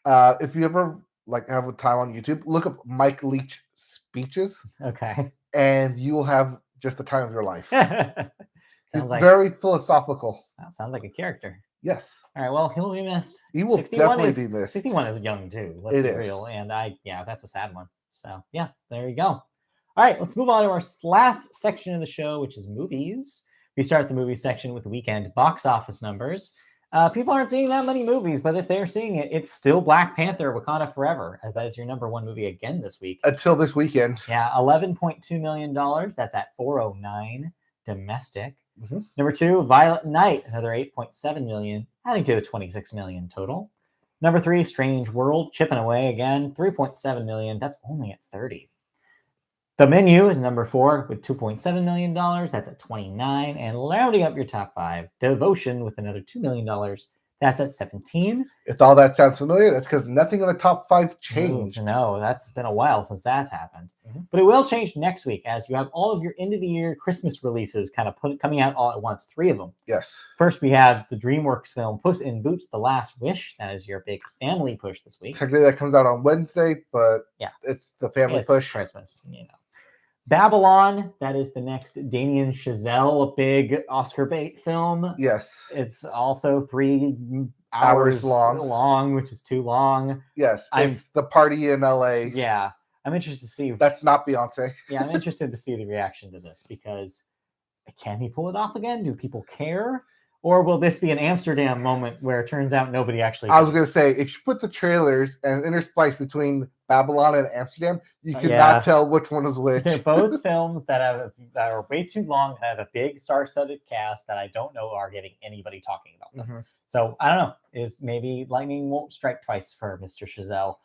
If you ever like have a time on YouTube, look up Mike Leach speeches. Okay. And you will have just the time of your life. Sounds like very philosophical. That sounds like a character. Yes. All right. Well, he'll be missed. He will definitely be missed. 61 is young too. Let's be real. And that's a sad one. So yeah, there you go. All right, let's move on to our last section of the show, which is movies. We start the movie section with the weekend box office numbers. People aren't seeing that many movies, but if they're seeing it, it's still Black Panther: Wakanda Forever, as that is your number 1 movie again this week. Until this weekend. Yeah, $11.2 million. That's at 409 domestic. Number 2, Violent Night, another 8.7 million, adding to the 26 million total. Number 3, Strange World, chipping away again, 3.7 million. That's only at 30. The Menu is number 4 with $2.7 million. That's at 29. And rounding up your top 5, Devotion with another $2 million. That's at 17. If all that sounds familiar, that's because nothing in the top 5 changed. No, that's been a while since that's happened. But it will change next week as you have all of your end-of-the-year Christmas releases kind of coming out all at once, 3 of them. Yes. First, we have the DreamWorks film Puss in Boots: The Last Wish. That is your big family push this week. Technically, that comes out on Wednesday, but yeah, it's the family push. Christmas, you know. Babylon, that is the next Damien Chazelle big Oscar bait film. Yes. It's also 3 hours long, which is too long. Yes. It's the party in LA. Yeah. I'm interested to see. That's not Beyonce. Yeah, I'm interested to see the reaction to this because can he pull it off again? Do people care? Or will this be an Amsterdam moment where it turns out nobody actually I was going to say, if you put the trailers and intersplice between Babylon and Amsterdam, you could not tell which one is which. They're both films that are way too long, have a big star-studded cast that I don't know are getting anybody talking about them. So I don't know. Is maybe lightning won't strike twice for Mr. Chazelle.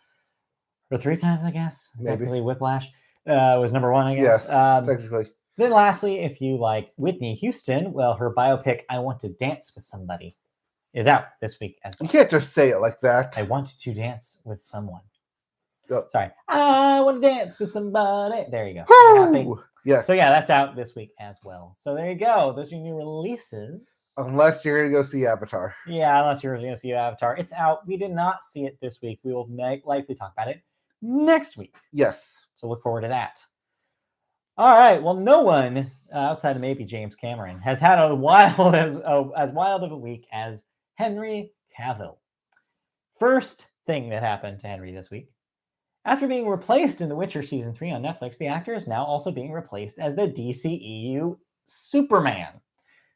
Or 3 times, I guess. Maybe. Technically, Whiplash was number 1, I guess. Yes, technically. Then lastly, if you like Whitney Houston, well, her biopic, I Want to Dance with Somebody, is out this week as well. You can't just say it like that. I want to dance with someone. Oh. Sorry. I want to dance with somebody. There you go. Yes. So yeah, that's out this week as well. So there you go. Those are your new releases. Unless you're going to go see Avatar. Yeah, unless you're going to see Avatar. It's out. We did not see it this week. We will likely talk about it next week. Yes. So look forward to that. All right. Well, no one outside of maybe James Cameron has had as wild of a week as Henry Cavil. First thing that happened to Henry this week. After being replaced in The Witcher Season 3 on Netflix, the actor is now also being replaced as the DCEU Superman.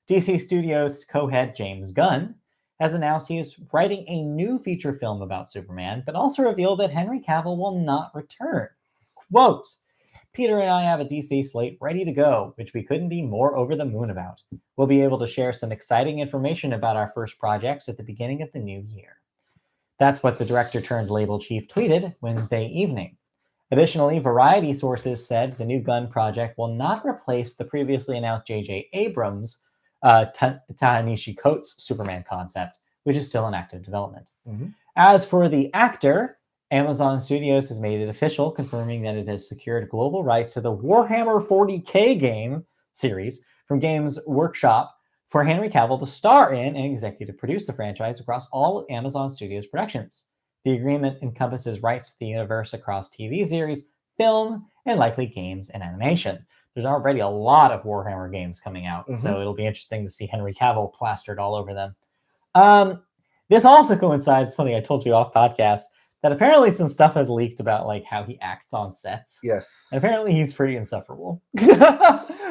DC Studios co-head James Gunn has announced he is writing a new feature film about Superman, but also revealed that Henry Cavill will not return. Quote, Peter and I have a DC slate ready to go, which we couldn't be more over the moon about. We'll be able to share some exciting information about our first projects at the beginning of the new year. That's what the director turned label chief tweeted Wednesday evening. Additionally, Variety sources said the new Gunn project will not replace the previously announced J.J. Abrams' Ta-Nehisi Coates Superman concept, which is still in active development. Mm-hmm. As for the actor, Amazon Studios has made it official, confirming that it has secured global rights to the Warhammer 40K game series from Games Workshop for Henry Cavill to star in and executive produce the franchise across all of Amazon Studios productions. The agreement encompasses rights to the universe across TV series, film, and likely games and animation. There's already a lot of Warhammer games coming out, so it'll be interesting to see Henry Cavill plastered all over them. This also coincides with something I told you off podcast, that apparently some stuff has leaked about like how he acts on sets. Yes. And apparently he's pretty insufferable,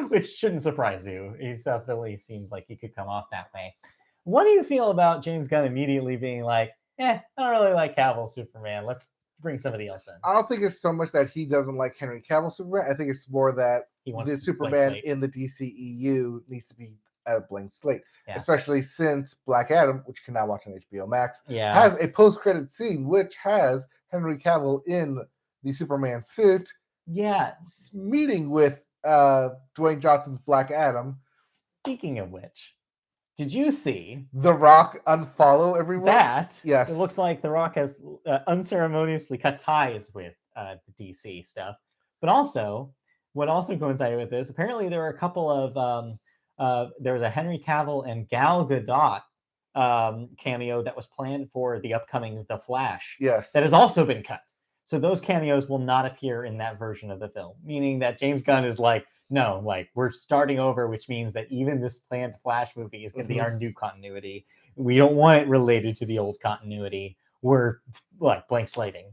which shouldn't surprise you. He definitely seems like he could come off that way. What do you feel about James Gunn immediately being like, I don't really like Cavill Superman. Let's bring somebody else in. I don't think it's so much that he doesn't like Henry Cavill Superman. I think it's more that the Superman in the DCEU needs to be a blank slate, especially since Black Adam, which you can now watch on HBO MAX, has a post-credit scene which has Henry Cavill in the Superman suit, meeting with Dwayne Johnson's Black Adam. Speaking of which, did you see The Rock unfollow everyone? Yes. It looks like The Rock has unceremoniously cut ties with the DC stuff. But also, what also coincided with this, apparently there were a couple of there was a Henry Cavill and Gal Gadot cameo that was planned for the upcoming The Flash. Yes. That has also been cut. So those cameos will not appear in that version of the film, meaning that James Gunn is like, no, like we're starting over, which means that even this planned Flash movie is going to be our new continuity. We don't want it related to the old continuity. We're like blank slating.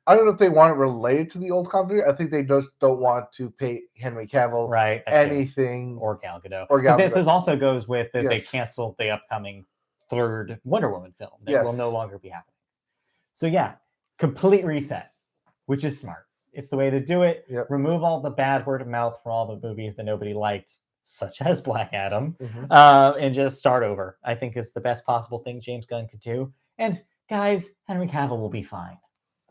I don't know if they want it related to the old continuity. I think they just don't want to pay Henry Cavill anything. Or Gal Gadot. This also goes with that they canceled the upcoming third Wonder Woman film that will no longer be happening. So complete reset, which is smart. It's the way to do it. Remove all the bad word of mouth from all the movies that nobody liked, such as Black Adam, and just start over. I think it's the best possible thing James Gunn could do. And guys, Henry Cavill will be fine.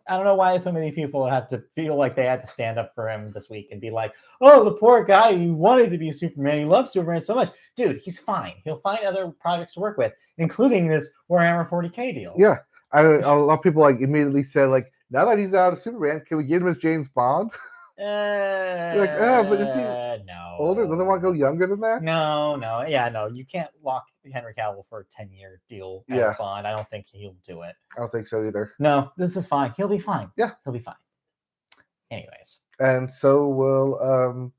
I don't know why so many people have to feel like they had to stand up for him this week and be like, oh, the poor guy, he wanted to be Superman. He loves Superman so much. Dude, he's fine. He'll find other projects to work with, including this Warhammer 40K deal. Yeah. A lot of people like immediately said, like, now that he's out of Superman, can we get him as James Bond? You're like, but is he older? Doesn't want to go younger than that? No. You can't lock Henry Cavill for a 10-year deal as Bond. I don't think he'll do it. I don't think so either. No, this is fine. He'll be fine. Yeah. He'll be fine. Anyways. And so will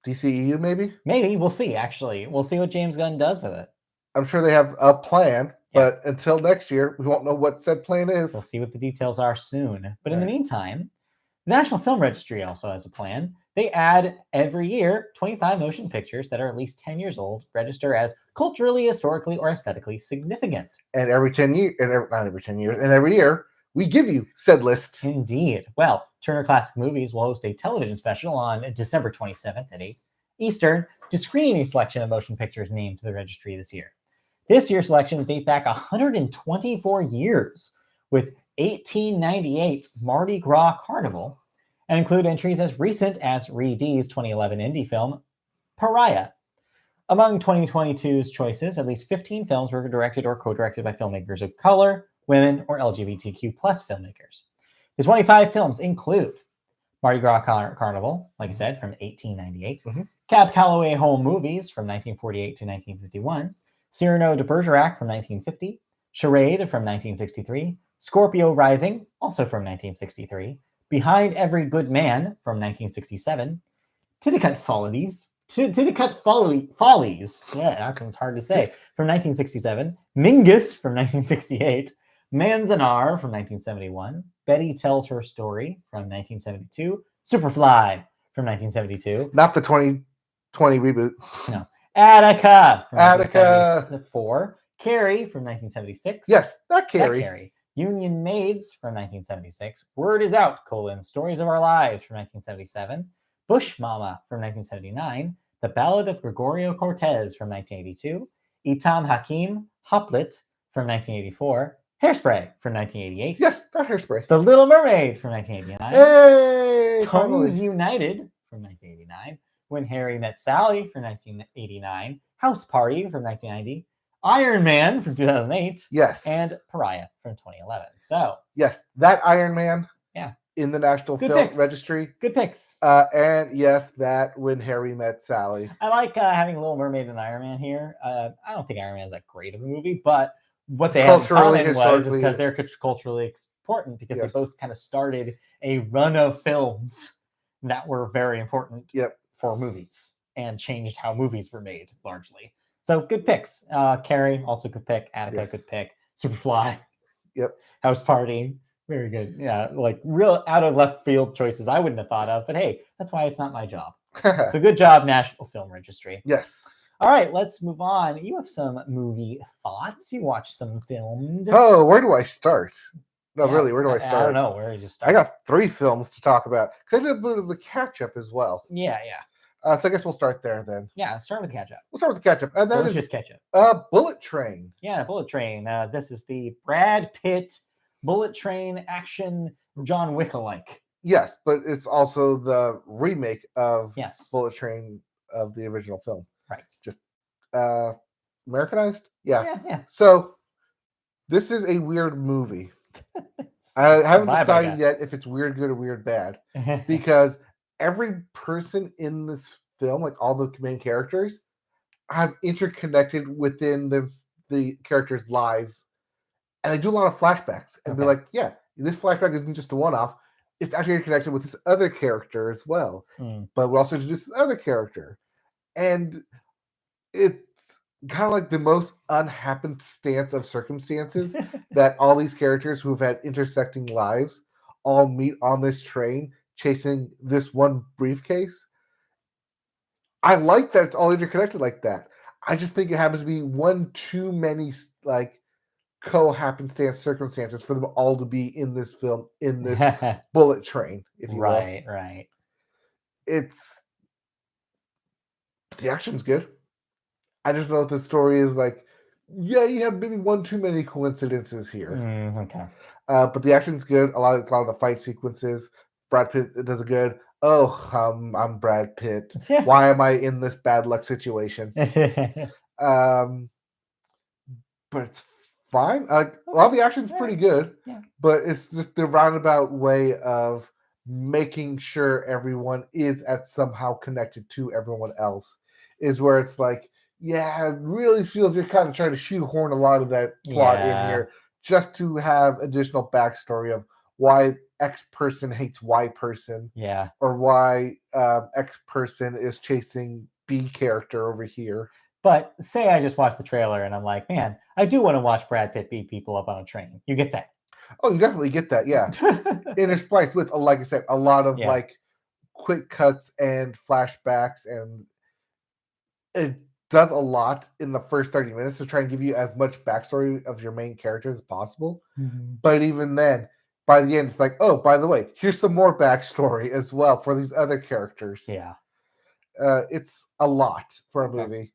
DCEU maybe? Maybe. We'll see, actually. We'll see what James Gunn does with it. I'm sure they have a plan, but until next year, we won't know what said plan is. We'll see what the details are soon. But in the meantime, the National Film Registry also has a plan. They add every year 25 motion pictures that are at least 10 years old, register as culturally, historically, or aesthetically significant. And every 10 years, not every 10 years, and every year, we give you said list. Indeed. Well, Turner Classic Movies will host a television special on December 27th at 8 Eastern to screen a selection of motion pictures named to the registry this year. This year's selections date back 124 years, with 1898's Mardi Gras Carnival, and include entries as recent as Reedy's 2011 indie film, Pariah. Among 2022's choices, at least 15 films were directed or co-directed by filmmakers of color, women, or LGBTQ plus filmmakers. The 25 films include Mardi Gras Carnival, like I said, from 1898, Cab Calloway Home Movies from 1948 to 1951, Cyrano de Bergerac from 1950, Charade from 1963, Scorpio Rising, also from 1963, Behind Every Good Man from 1967, Titicut Follies, that one's hard to say, from 1967, Mingus from 1968, Manzanar from 1971, Betty Tells Her Story from 1972, Superfly from 1972. Not the 2020 reboot. No. Attica from Attica. 1974. Carrie from 1976. Yes, not That Carrie. Carrie. Union Maids from 1976. Word is Out, Stories of Our Lives from 1977. Bush Mama from 1979. The Ballad of Gregorio Cortez from 1982. Itam Hakim, Hoplet from 1984. Hairspray from 1988. Yes, not Hairspray. The Little Mermaid from 1989. Hey, Tongues finally. United from 1989. When Harry Met Sally from 1989. House Party from 1990. Iron Man from 2008. Yes. And Pariah from 2011. So, yes, that Iron Man. Yeah. In the National Good Film picks. Registry. Good picks. And yes, that When Harry Met Sally. I like having Little Mermaid and Iron Man here. I don't think Iron Man is that great of a movie, but what they have in Culturally, common was historically, because they're culturally important because Yes. they both kind of started a run of films that were very important Yep. for movies and changed how movies were made largely. So good picks. Carrie, also good pick. Attica, Yes. good pick. Superfly. Yep. House Party. Very good. Yeah, like real out of left field choices I wouldn't have thought of, but hey, that's why it's not my job. So good job, National Film Registry. Yes. All right, let's move on. You have some movie thoughts. You watched some filmed. Oh, where do I start? No, Yeah, really, where do I start? I don't know. Where do you start? I got 3 films to talk about because I did a bit of the catch up as well. Yeah. So I guess we'll start there then. Yeah, start with catch up. We'll start with the catch up. And that Delicious is catch up. Bullet Train. Yeah, Bullet Train. This is the Brad Pitt Bullet Train action John Wick alike. Yes, but it's also the remake of Yes. Bullet Train of the original film. Right. Just Americanized? Yeah. Yeah. So this is a weird movie. I haven't decided yet if it's weird good or weird bad because every person in this film, like all the main characters, have interconnected within the characters' lives, and they do a lot of flashbacks and be like, yeah, this flashback isn't just a one-off. It's actually connected with this other character as well. But we also introduce this other character. And it's kind of like the most unhappenstance of circumstances that all these characters who've had intersecting lives all meet on this train chasing this one briefcase. I like that it's all interconnected like that. I just think it happens to be one too many like co-happenstance circumstances for them all to be in this film, in this bullet train, if you will. Right. It's the action's good. I just know the story is like, yeah, you have maybe one too many coincidences here. Okay. But the action's good. A lot of the fight sequences. Brad Pitt does a good. Oh, I'm Brad Pitt. Why am I in this bad luck situation? But it's fine. A lot of the action's pretty good. Yeah. But it's just the roundabout way of making sure everyone is somehow connected to everyone else is where it's like, yeah, it really feels you're kind of trying to shoehorn a lot of that plot in here just to have additional backstory of why X person hates Y person. Yeah. Or why X person is chasing B character over here. But say I just watched the trailer and I'm like, man, I do want to watch Brad Pitt beat people up on a train. You get that? Oh, you definitely get that, yeah. Interspliced with, like I said, a lot of like quick cuts and flashbacks, and it does a lot in the first 30 minutes to try and give you as much backstory of your main characters as possible. But even then, by the end, it's like, oh, by the way, here's some more backstory as well for these other characters. Yeah. It's a lot for a movie.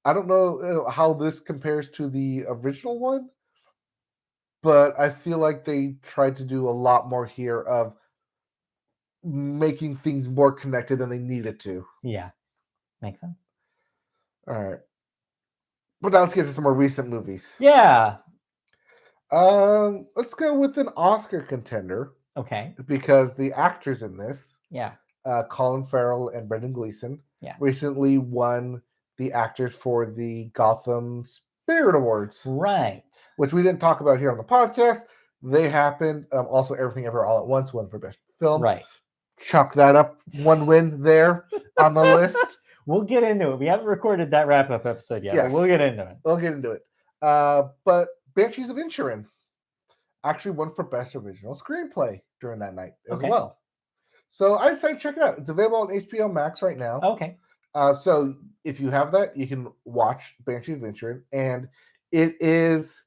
I don't know how this compares to the original one, but I feel like they tried to do a lot more here of making things more connected than they needed to. Yeah. Makes sense. All right. But now let's get to some more recent movies. Yeah. Let's go with an Oscar contender. Okay. Because the actors in this, yeah, Colin Farrell and Brendan Gleeson, recently won the actors for the Gotham Spirit Awards. Right. Which we didn't talk about here on the podcast. They happened. Also, Everything Ever All at Once won for Best Film. Right. Chalk that up. One win there on the list. We'll get into it. We haven't recorded that wrap-up episode yet, but we'll get into it. We'll get into it. But Banshees of Inshirin actually won for Best Original Screenplay during that night as well. So I decided to check it out. It's available on HBO MAX right now. Okay. So if you have that, you can watch Banshees of Inshirin, and it is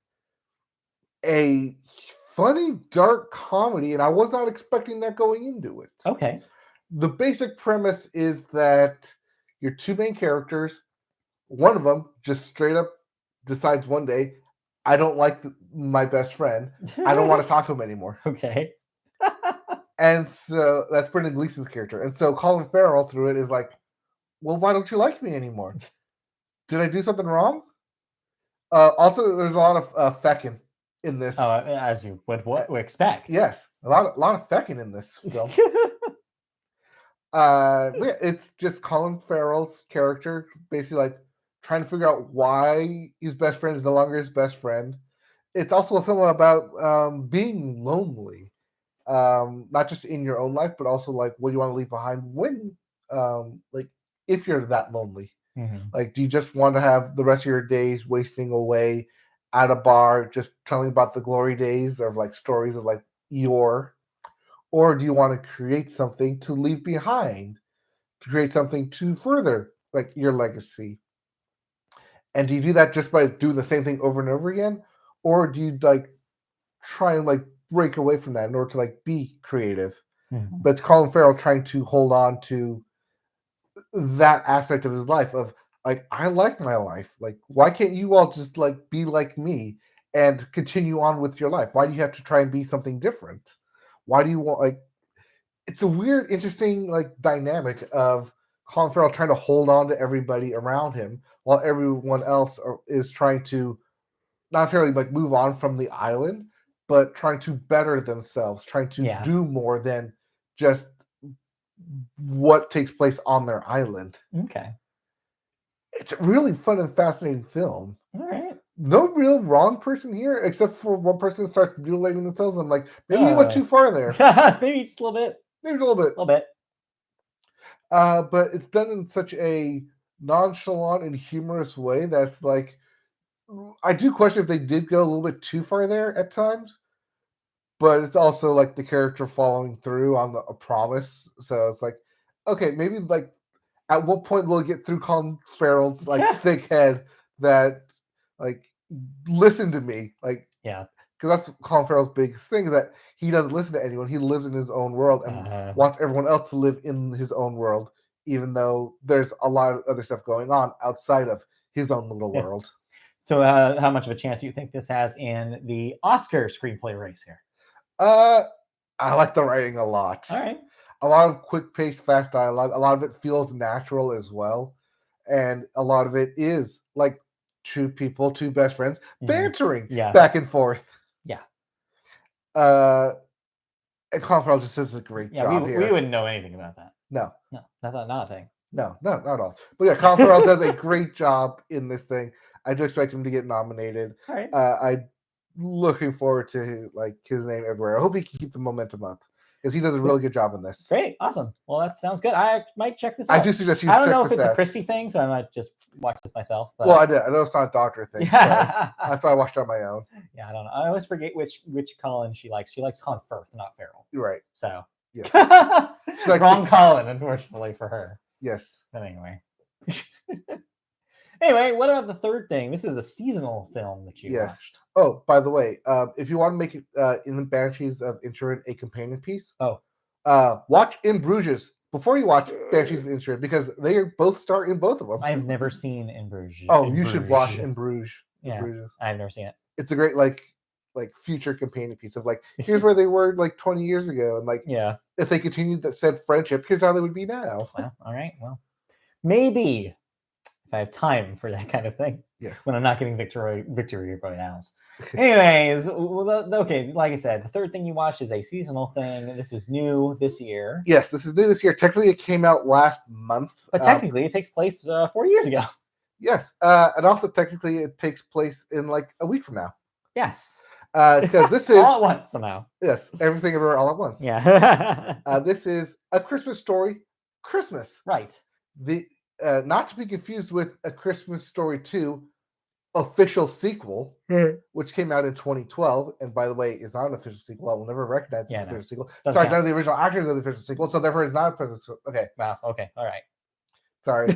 a funny, dark comedy, and I was not expecting that going into it. Okay. The basic premise is that your two main characters, one of them just straight up decides one day, I don't like my best friend. I don't want to talk to him anymore. Okay. And so that's Brendan Gleeson's character. And so Colin Farrell through it is like, well, why don't you like me anymore? Did I do something wrong? Also, there's a lot of fecking in this. As you would expect. Yes, a lot of fecking in this film. It's just Colin Farrell's character basically like trying to figure out why his best friend is no longer his best friend. It's also a film about being lonely, not just in your own life, but also like what you want to leave behind when, like, if you're that lonely. Mm-hmm. Like, do you just want to have the rest of your days wasting away at a bar, just telling about the glory days of like stories of like your, or do you want to create something to leave behind, to create something to further like your legacy? And do you do that just by doing the same thing over and over again, or do you like try and like break away from that in order to like be creative? Mm-hmm. But it's Colin Farrell trying to hold on to that aspect of his life of like, I like my life. Like, why can't you all just like be like me and continue on with your life? Why do you have to try and be something different? Why do you want like? It's a weird, interesting like dynamic of Colin Farrell trying to hold on to everybody around him while everyone else is trying to not necessarily like move on from the island, but trying to better themselves, trying to do more than just what takes place on their island. Okay. It's a really fun and fascinating film. All right. No real wrong person here, except for one person starts mutilating themselves. I'm like, maybe you went too far there. Maybe just a little bit. Maybe a little bit. A little bit. But it's done in such a nonchalant and humorous way that's like, I do question if they did go a little bit too far there at times. But it's also like the character following through on a promise. So it's like, okay, maybe like at what point will it get through Colin Farrell's like thick head that like listen to me, like because that's Colin Farrell's biggest thing, is that he doesn't listen to anyone. He lives in his own world and wants everyone else to live in his own world, even though there's a lot of other stuff going on outside of his own little world. So how much of a chance do you think this has in the Oscar screenplay race here? I like the writing a lot. All right. A lot of quick-paced, fast dialogue. A lot of it feels natural as well. And a lot of it is like two people, two best friends, bantering back and forth. Yeah. And Colin Farrell just does a great job here. We wouldn't know anything about that. No, not a thing. No, not at all. But yeah, Colin Farrell does a great job in this thing. I do expect him to get nominated. All right. I'm looking forward to like his name everywhere. I hope he can keep the momentum up because he does a really good job in this. Great, awesome. Well, that sounds good. I might check this out. I do suggest you. I don't know if it's a Christie thing, so I might just watch this myself. But... Well, I know it's not a doctor thing. So that's why I watched it on my own. Yeah, I don't know. I always forget which Colin she likes. She likes Colin Firth, not Farrell. You're right. So yes. Wrong Colin, unfortunately for her. Yes. But anyway. Anyway, what about the third thing? This is a seasonal film that you watched. Oh, by the way, if you want to make it in the Banshees of Inshirin a companion piece, watch In Bruges before you watch Banshees of Inshirin because they both start in both of them. I've never seen In Bruges. Oh, you should watch In Bruges. Yeah, I've never seen it. It's a great like future companion piece of like, here's where they were like 20 years ago, and like if they continued that said friendship, here's how they would be now. Well, all right, well, maybe if I have time for that kind of thing. Yes. When I'm not getting victory royales. Anyways, okay, like I said, the third thing you watched is a seasonal thing. This is new this year. Yes, this is new this year. Technically, it came out last month. But technically, it takes place 4 years ago. Yes, and also technically, it takes place in like a week from now. Yes. Because this is all at once somehow. Yes, everything everywhere all at once. Yeah. This is A Christmas Story, Christmas. Right. The not to be confused with A Christmas Story 2 official sequel, which came out in 2012, and by the way, is not an official sequel. I will never recognize an official sequel. Sorry, none of the original actors are the official sequel, so therefore it's not a official. Okay. Wow. Okay. All right. Sorry.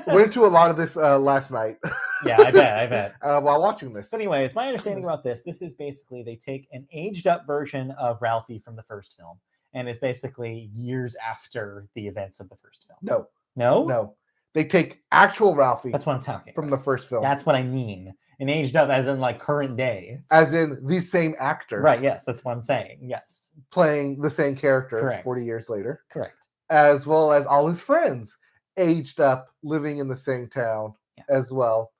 Went into a lot of this last night. Yeah, I bet. While watching this. But anyways, my understanding about this is basically they take an aged up version of Ralphie from the first film, and it's basically years after the events of the first film. No? They take actual Ralphie. That's what I'm talking from about. the first film. That's what I mean. And aged up as in like current day. As in the same actor. Right, yes, that's what I'm saying. Yes. Playing the same character. Correct. 40 years later. Correct. As well as all his friends aged up, living in the same town as well.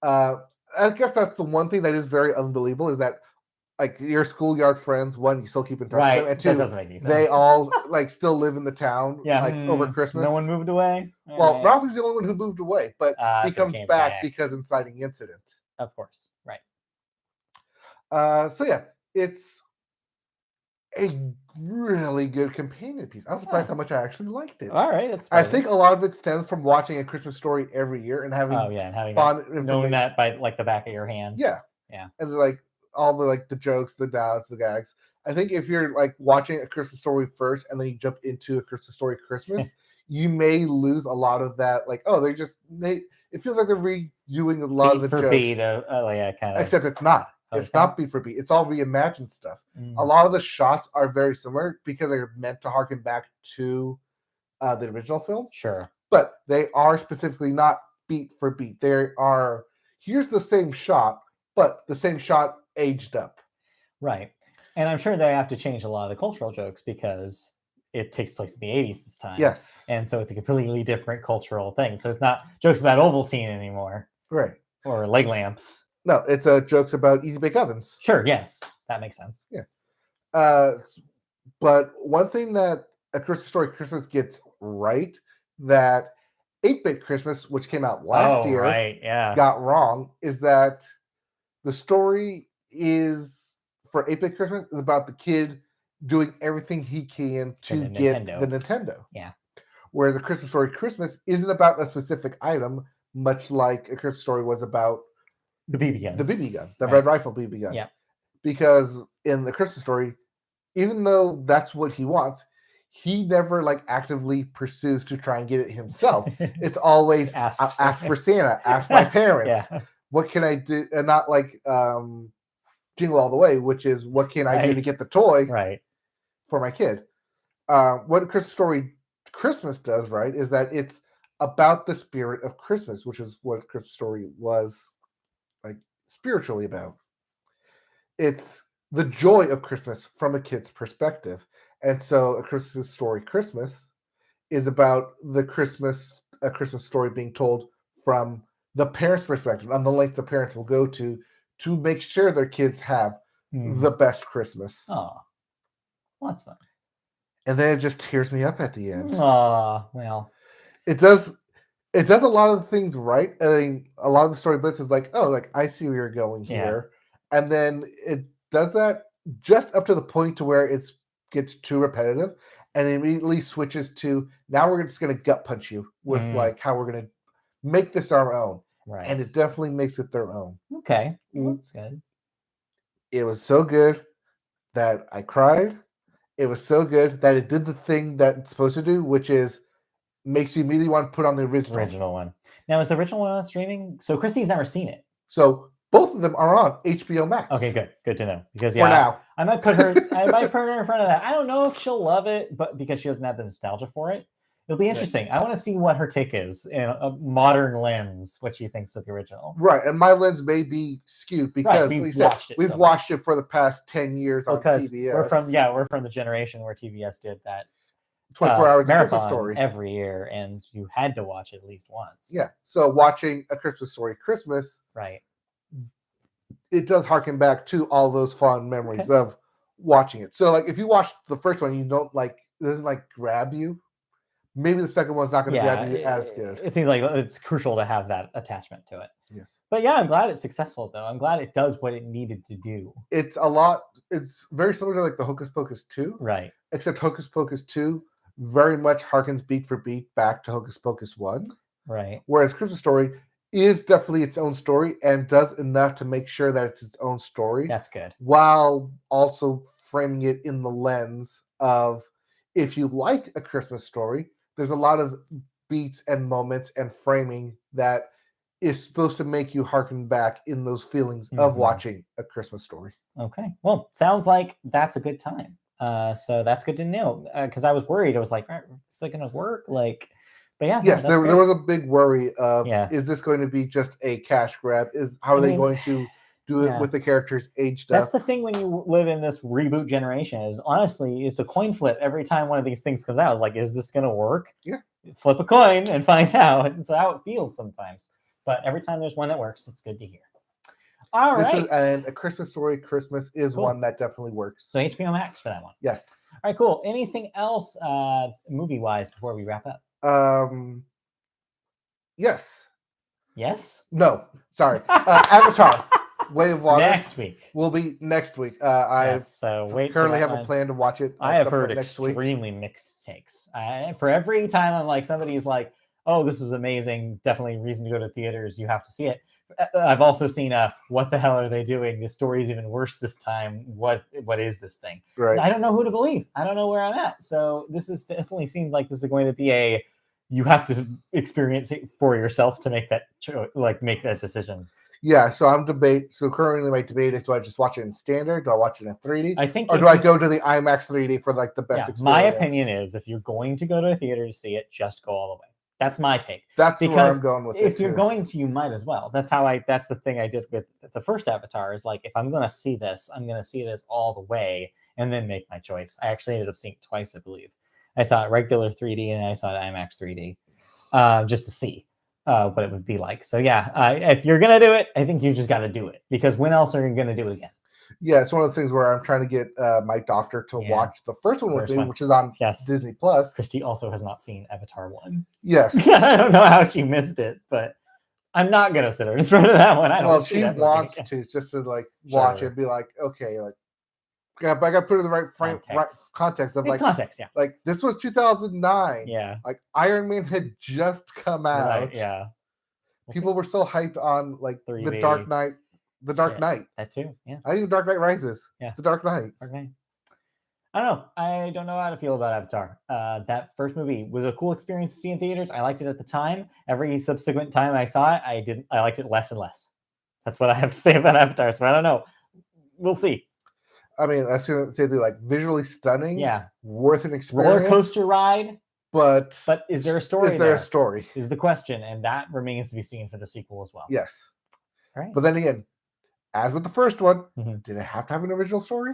I guess that's the one thing that is very unbelievable is that like your schoolyard friends, one, you still keep in touch with them, and two, that doesn't make any sense. They all like still live in the town over Christmas. No one moved away? Well, Ralphie's the only one who moved away, but he comes back because inciting incident. Of course, right. So yeah, it's a really good companion piece. I was surprised how much I actually liked it. All right, that's I think a lot of it stems from watching A Christmas Story every year and having fun knowing that by like the back of your hand. Yeah. And like all the like the jokes, the dialogues, the gags. I think if you're like watching A Christmas Story first and then you jump into A Christmas Story Christmas, you may lose a lot of that. Like, it feels like they're redoing a lot of the jokes. Kind of. Except it's not. Okay. It's not beat for beat. It's all reimagined stuff. A lot of the shots are very similar because they're meant to harken back to the original film. Sure. But they are specifically not beat for beat. They are, here's the same shot, but the same shot aged up. Right. And I'm sure they have to change a lot of the cultural jokes because it takes place in the 80s this time. Yes. And so it's a completely different cultural thing. So it's not jokes about Ovaltine anymore. Right. Or leg lamps. No, it's jokes about Easy Bake Ovens. Sure, yes. That makes sense. Yeah. But one thing that A Christmas Story Christmas gets right, that 8-Bit Christmas, which came out last year, got wrong, is that the story is, for 8-Bit Christmas, is about the kid doing everything he can to get the Nintendo. Yeah. Whereas A Christmas Story Christmas isn't about a specific item, much like A Christmas Story was about the BB gun. The BB gun. The Red Rifle BB gun. Yeah. Because in The Christmas Story, even though that's what he wants, he never like actively pursues to try and get it himself. It's always ask for Santa, ask my parents. What can I do? And not like Jingle All the Way, which is what can I do to get the toy for my kid. What Christmas Story Christmas does, right, is that it's about the spirit of Christmas, which is what Christmas Story was like spiritually about. It's the joy of Christmas from a kid's perspective. And so A Christmas Story Christmas is about a Christmas story being told from the parents' perspective, on the length the parents will go to make sure their kids have the best Christmas. Oh, well, that's fun. And then it just tears me up at the end. Oh, well. It does a lot of the things right. I mean, a lot of the story bits is like, oh, like I see where you're going here. And then it does that just up to the point to where it gets too repetitive, and it immediately switches to, now we're just going to gut punch you with like how we're going to make this our own. Right. And it definitely makes it their own. Okay. Well, that's good. It was so good that I cried. It was so good that it did the thing that it's supposed to do, which is makes you immediately want to put on the original one. Now, is the original one on streaming? So Christy's never seen it. So both of them are on HBO MAX. Okay, good to know. Because for now, I might put her in front of that. I don't know if she'll love it, but because she doesn't have the nostalgia for it, it'll be interesting. I want to see what her take is in a modern lens, what she thinks of the original. Right, and my lens may be skewed because we've watched it for the past 10 years on TBS. We're from the generation where TBS did that 24 hours marathon of Christmas Story every year, and you had to watch it at least once. Yeah, so watching A Christmas Story Christmas, right, it does harken back to all those fond memories of watching it. So like if you watch the first one, you don't like, it doesn't like grab you, maybe the second one's not going to grab you as good. It seems like it's crucial to have that attachment to it. Yes. But yeah, I'm glad it's successful though. I'm glad it does what it needed to do. It's very similar to like the Hocus Pocus 2. Right. Except Hocus Pocus 2 very much harkens beat for beat back to Hocus Pocus 1. Right. Whereas Christmas Story is definitely its own story and does enough to make sure that it's its own story. That's good. While also framing it in the lens of, if you like A Christmas Story, there's a lot of beats and moments and framing that is supposed to make you harken back in those feelings of watching A Christmas Story. Okay. Well, sounds like that's a good time. So that's good to know, because I was worried. I was like, is that going to work? Like, but yeah. Yes, no, there was a big worry of, Yeah. is this going to be just a cash grab? How are they going to do it with the characters aged That's up? the thing when you live in this reboot generation is, honestly, it's a coin flip every time one of these things comes out. I was like, is this going to work? Yeah. Flip a coin and find out. And so how it feels sometimes. But every time there's one that works, it's good to hear. All right. And A Christmas Story Christmas is one that definitely works. So HBO Max for that one. Yes. All right, cool. Anything else movie-wise before we wrap up? Yes. Yes? No. Sorry. Avatar, Way of Water. Next week. Will be next week. So wait. Currently have a plan to watch it. I have heard extremely mixed takes. For every time I'm like, somebody's like, oh, this was amazing. Definitely reason to go to theaters. You have to see it. I've also seen what the hell are they doing? This story is even worse this time. What is this thing? Right. I don't know who to believe. I don't know where I'm at. So this is definitely seems like this is going to be you have to experience it for yourself to make that make that decision. Yeah, so currently my debate is, do I just watch it in standard? Do I watch it in 3D? I think, or do I go to the IMAX 3D for like the best experience? My opinion is, if you're going to go to a theater to see it, just go all the way. That's my take. That's where I'm going with it. If you're going to, you might as well. That's the thing I did with the first Avatar, is like, if I'm going to see this, I'm going to see this all the way and then make my choice. I actually ended up seeing it twice, I believe. I saw it regular 3D and I saw it IMAX 3D just to see what it would be like. So yeah, if you're going to do it, I think you just got to do it, because when else are you going to do it again? Yeah, it's one of the things where I'm trying to get my doctor to watch the first one with me, which is on Disney Plus. Christy also has not seen Avatar 1. Yes. I don't know how she missed it, but I'm not going to sit her in front of that one. She wants to, just to like watch it and be like, okay, like, yeah, but I got to put it in the right frame, context of context, yeah. Like, this was 2009. Yeah. Like, Iron Man had just come out. Right, yeah. People were still hyped on like 3D. The Dark Knight. The Dark Knight. That too, yeah. I think Dark Knight Rises. Yeah. The Dark Knight. Okay. I don't know. I don't know how to feel about Avatar. That first movie was a cool experience to see in theaters. I liked it at the time. Every subsequent time I saw it, I liked it less and less. That's what I have to say about Avatar. So I don't know. We'll see. I mean, I was going to say they're like visually stunning. Yeah. Worth an experience. Roller coaster ride. But is there a story? Is there a story? Is the question, and that remains to be seen for the sequel as well. Yes. All right. But then again, as with the first one, did it have to have an original story?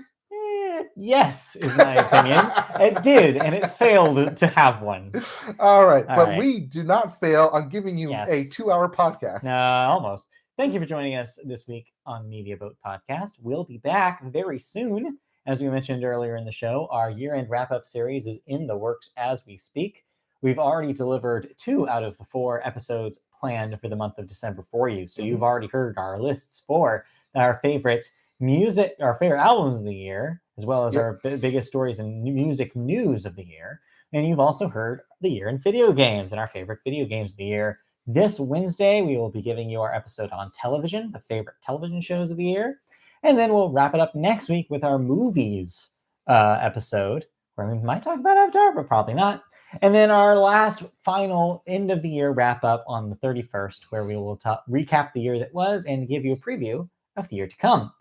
Yes, is my opinion. It did, and it failed to have one. All right. But we do not fail on giving you a 2-hour podcast. No, almost. Thank you for joining us this week on Media Boat Podcast. We'll be back very soon. As we mentioned earlier in the show, our year-end wrap-up series is in the works as we speak. We've already delivered 2 out of the 4 episodes planned for the month of December for you. So you've already heard our lists for our favorite music, our favorite albums of the year, as well as our biggest stories and music news of the year. And you've also heard the year in video games and our favorite video games of the year. This Wednesday, we will be giving you our episode on television, the favorite television shows of the year. And then we'll wrap it up next week with our movies episode, where we might talk about Avatar, but probably not. And then our last final end of the year wrap up on the 31st, where we will recap the year that was and give you a preview of the year to come.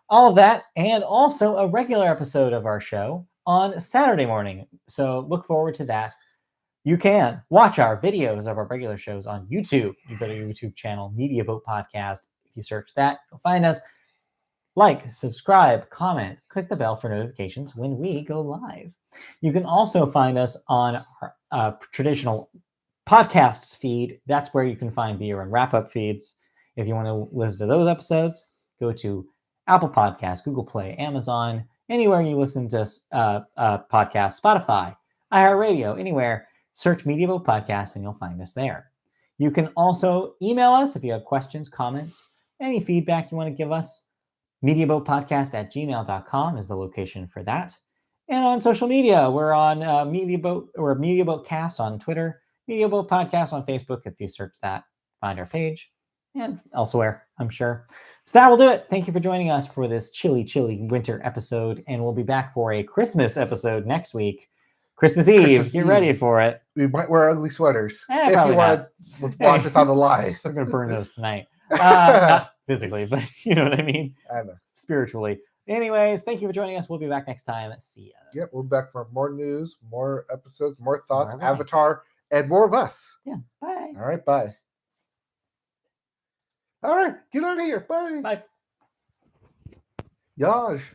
All of that, and also a regular episode of our show on Saturday morning. So look forward to that. You can watch our videos of our regular shows on YouTube. You go to your YouTube channel, Media Boat Podcast. If you search that, you'll find us. Like, subscribe, comment, click the bell for notifications when we go live. You can also find us on our traditional podcasts feed. That's where you can find the year-end wrap-up feeds. If you want to listen to those episodes, go to Apple Podcasts, Google Play, Amazon, anywhere you listen to podcasts, Spotify, iHeartRadio, anywhere. Search Media Boat Podcast and you'll find us there. You can also email us if you have questions, comments, any feedback you want to give us. MediaBoatPodcast@gmail.com is the location for that. And on social media, we're on Media Boat Cast on Twitter, Media Boat Podcast on Facebook. If you search that, find our page, and elsewhere, I'm sure. So that will do it. Thank you for joining us for this chilly, chilly winter episode, and we'll be back for a Christmas episode next week. Christmas Eve. Christmas Get ready Eve. for it. We might wear ugly sweaters Eh, if probably you want to watch us on the live. We're gonna burn those tonight. Not physically, but you know what I mean. I know. Spiritually. Anyways, thank you for joining us. We'll be back next time. See ya. Yep, we'll be back for more news, more episodes, more thoughts, All right. Avatar, and more of us. Yeah. Bye. All right, bye. All right, get out of here. Bye. Bye. Yaj.